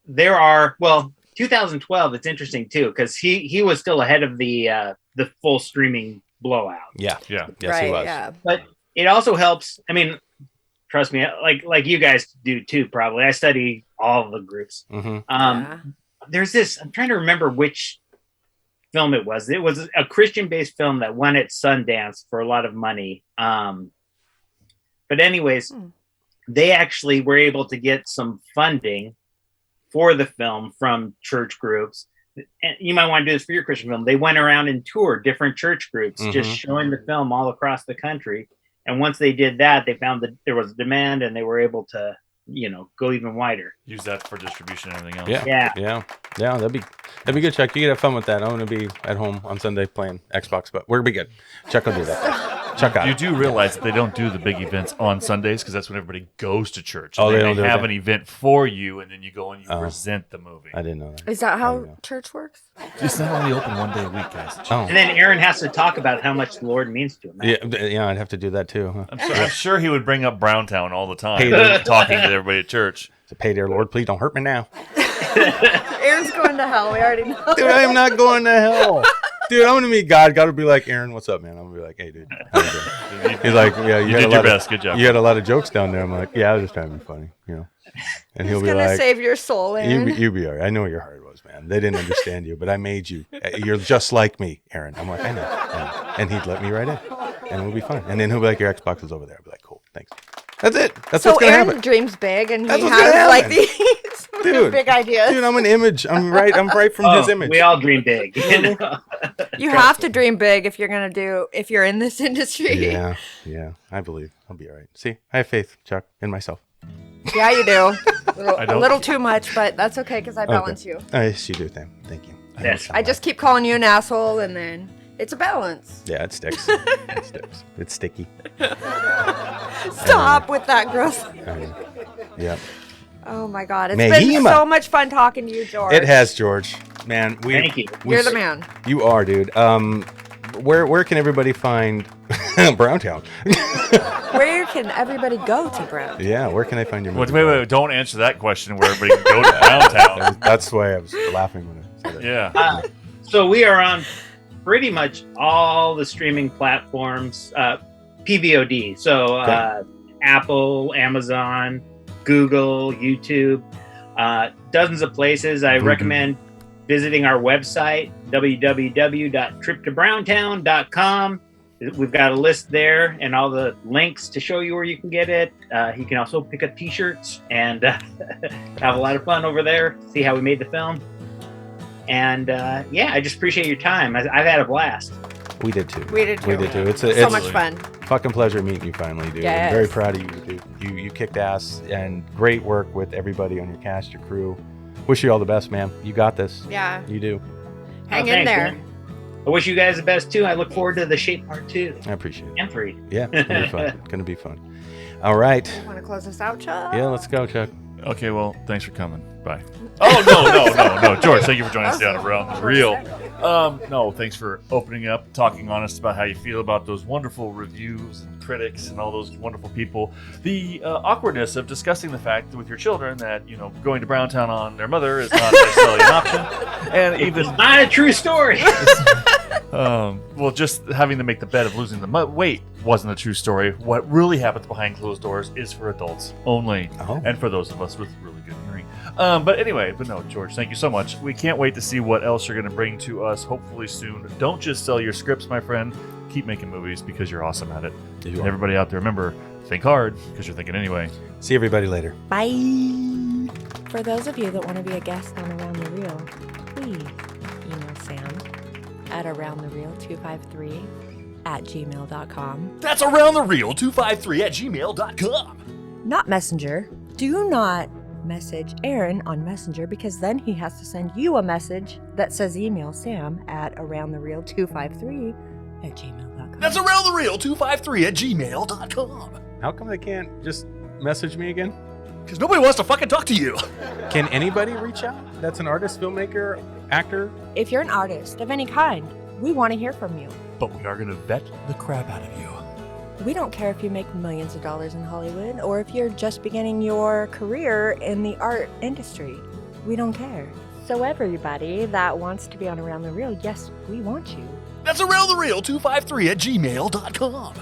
Speaker 5: There are 2012. It's interesting too because he was still ahead of the full streaming blowout.
Speaker 2: Yeah.
Speaker 4: Yeah.
Speaker 2: Yes, he was.
Speaker 3: Yeah.
Speaker 5: But it also helps. I mean, trust me, like you guys do too. Probably, I study all the groups.
Speaker 2: Mm-hmm.
Speaker 3: Yeah.
Speaker 5: There's this. I'm trying to remember which film it was. It was a Christian-based film that won at Sundance for a lot of money. But anyways, they actually were able to get some funding for the film from church groups. And you might want to do this for your Christian film. They went around and toured different church groups, just showing the film all across the country. And once they did that, they found that there was demand, and they were able to, go even wider.
Speaker 4: Use that for distribution and everything else.
Speaker 2: Yeah. That'd be good, Chuck. You could have fun with that. I'm gonna be at home on Sunday playing Xbox, but we're gonna be good. Chuck will do that. Chuck out.
Speaker 4: You do realize that they don't do the big events on Sundays because that's when everybody goes to church.
Speaker 2: Oh,
Speaker 4: And
Speaker 2: they
Speaker 4: then
Speaker 2: don't do
Speaker 4: have
Speaker 2: that?
Speaker 4: an event for you, and then you go and you present the movie.
Speaker 2: I didn't know that.
Speaker 3: Is that how church works?
Speaker 4: It's not only open one day a week, guys.
Speaker 2: Oh.
Speaker 5: And then Aaron has to talk about how much the Lord means to him.
Speaker 2: Yeah, I'd have to do that too. Huh?
Speaker 4: I'm sure he would bring up Browntown all the time,
Speaker 2: Hey,
Speaker 4: talking to everybody at church.
Speaker 2: So pay dear Lord, please don't hurt me now.
Speaker 3: Aaron's going to hell. We already know.
Speaker 2: Dude, I am not going to hell. Dude, I'm gonna meet God. God will be like, Aaron, what's up, man? I'm gonna be like, hey, dude, how you doing? He's like, yeah,
Speaker 4: You
Speaker 2: had
Speaker 4: did
Speaker 2: a
Speaker 4: your
Speaker 2: lot
Speaker 4: best.
Speaker 2: of,
Speaker 4: Good job.
Speaker 2: You had a lot of jokes down there. I'm like, yeah, I was just trying to be funny, And he'll
Speaker 3: He's
Speaker 2: be
Speaker 3: gonna
Speaker 2: like,
Speaker 3: save your soul, Aaron.
Speaker 2: you be all right. I know what your heart was, man. They didn't understand you, but I made you. You're just like me, Aaron. I'm like, I know. And he'd let me right in, and it'll be fine. And then he'll be like, your Xbox is over there. I'll be like, cool, thanks. That's it. That's
Speaker 3: so
Speaker 2: what's gonna
Speaker 3: Aaron
Speaker 2: happen.
Speaker 3: dreams big, and
Speaker 2: That's
Speaker 3: he
Speaker 2: what's gonna
Speaker 3: has like
Speaker 2: happen.
Speaker 3: these
Speaker 2: Dude,
Speaker 3: big ideas.
Speaker 2: Dude, I'm an image. I'm right from his image.
Speaker 5: We all dream big.
Speaker 3: You have to dream big if you're in this industry.
Speaker 2: Yeah, I believe I'll be all right. See, I have faith, Chuck, in myself.
Speaker 3: Yeah, you do. A
Speaker 4: don't.
Speaker 3: little too much, but that's okay because I balance you.
Speaker 2: Yes, you do, Sam. Thank you.
Speaker 5: Yes.
Speaker 3: I just keep calling you an asshole, and then it's a balance.
Speaker 2: Yeah, it sticks. It sticks. It's sticky.
Speaker 3: Stop with that gross.
Speaker 2: Yeah.
Speaker 3: Oh my God, it's
Speaker 2: Mahima.
Speaker 3: been so much fun talking to you, George.
Speaker 2: It has, George. Man,
Speaker 5: Thank you.
Speaker 3: You're the man.
Speaker 2: You are, dude. Where can everybody find Browntown?
Speaker 3: Where can everybody go to Brown?
Speaker 2: Yeah, where can I find your movie?
Speaker 4: Wait, don't answer that question where everybody can go to Browntown.
Speaker 2: That's why I was laughing when I said it.
Speaker 4: Yeah.
Speaker 5: So we are on pretty much all the streaming platforms, PVOD. So Apple, Amazon, Google, YouTube, dozens of places. I recommend visiting our website, www.triptobrowntown.com. We've got a list there and all the links to show you where you can get it. You can also pick up t-shirts and have a lot of fun over there, see how we made the film. And I just appreciate your time. I've had a blast.
Speaker 2: We did too.
Speaker 3: We did too.
Speaker 2: It's
Speaker 3: So much fun.
Speaker 2: fucking pleasure meeting you finally, dude.
Speaker 3: Yes.
Speaker 2: I'm very proud of you, dude. You kicked ass and great work with everybody on your cast, your crew. Wish you all the best, man. You got this.
Speaker 3: Yeah.
Speaker 2: You do.
Speaker 3: Hang in
Speaker 5: Thanks,
Speaker 3: there.
Speaker 5: man. I wish you guys the best too. I look forward to the Shape Part 2
Speaker 2: I appreciate it.
Speaker 5: and 3.
Speaker 2: Yeah, it's gonna be fun. It's gonna be fun. All right.
Speaker 3: Want to close this out, Chuck?
Speaker 2: Yeah, let's go, Chuck.
Speaker 4: Okay, well, thanks for coming. Bye. Oh, no. George, thank you for joining us down around the reel. No, thanks for opening up, talking honest about how you feel about those wonderful reviews and critics and all those wonderful people. The awkwardness of discussing the fact with your children that, going to Browntown on their mother is not necessarily an option. And even
Speaker 5: It's not a true story.
Speaker 4: well, just having to make the bet of losing the weight wasn't a true story. What really happens behind closed doors is for adults only, and for those of us with really good hearing. But no, George, thank you so much. We can't wait to see what else you're going to bring to us, hopefully soon. Don't just sell your scripts, my friend. Keep making movies because you're awesome at it. And everybody out there, remember, think hard because you're thinking anyway.
Speaker 2: See everybody later.
Speaker 3: Bye. For those of you that want to be a guest on Around the Reel, please email Sam at aroundthereal253@gmail.com.
Speaker 4: That's aroundthereal253@gmail.com.
Speaker 3: Not Messenger. Do not message Aaron on Messenger because then he has to send you a message that says email Sam at aroundthereal253@gmail.com.
Speaker 4: That's aroundthereal253@gmail.com.
Speaker 2: How come they can't just message me again?
Speaker 4: Because nobody wants to fucking talk to you.
Speaker 2: Can anybody reach out? That's an artist, filmmaker, actor?
Speaker 3: If you're an artist of any kind, we want to hear from you.
Speaker 4: But we are going to vet the crap out of you.
Speaker 3: We don't care if you make millions of dollars in Hollywood or if you're just beginning your career in the art industry. We don't care. So everybody that wants to be on Around the Reel, yes, we want you.
Speaker 4: That's aroundthereal253@gmail.com.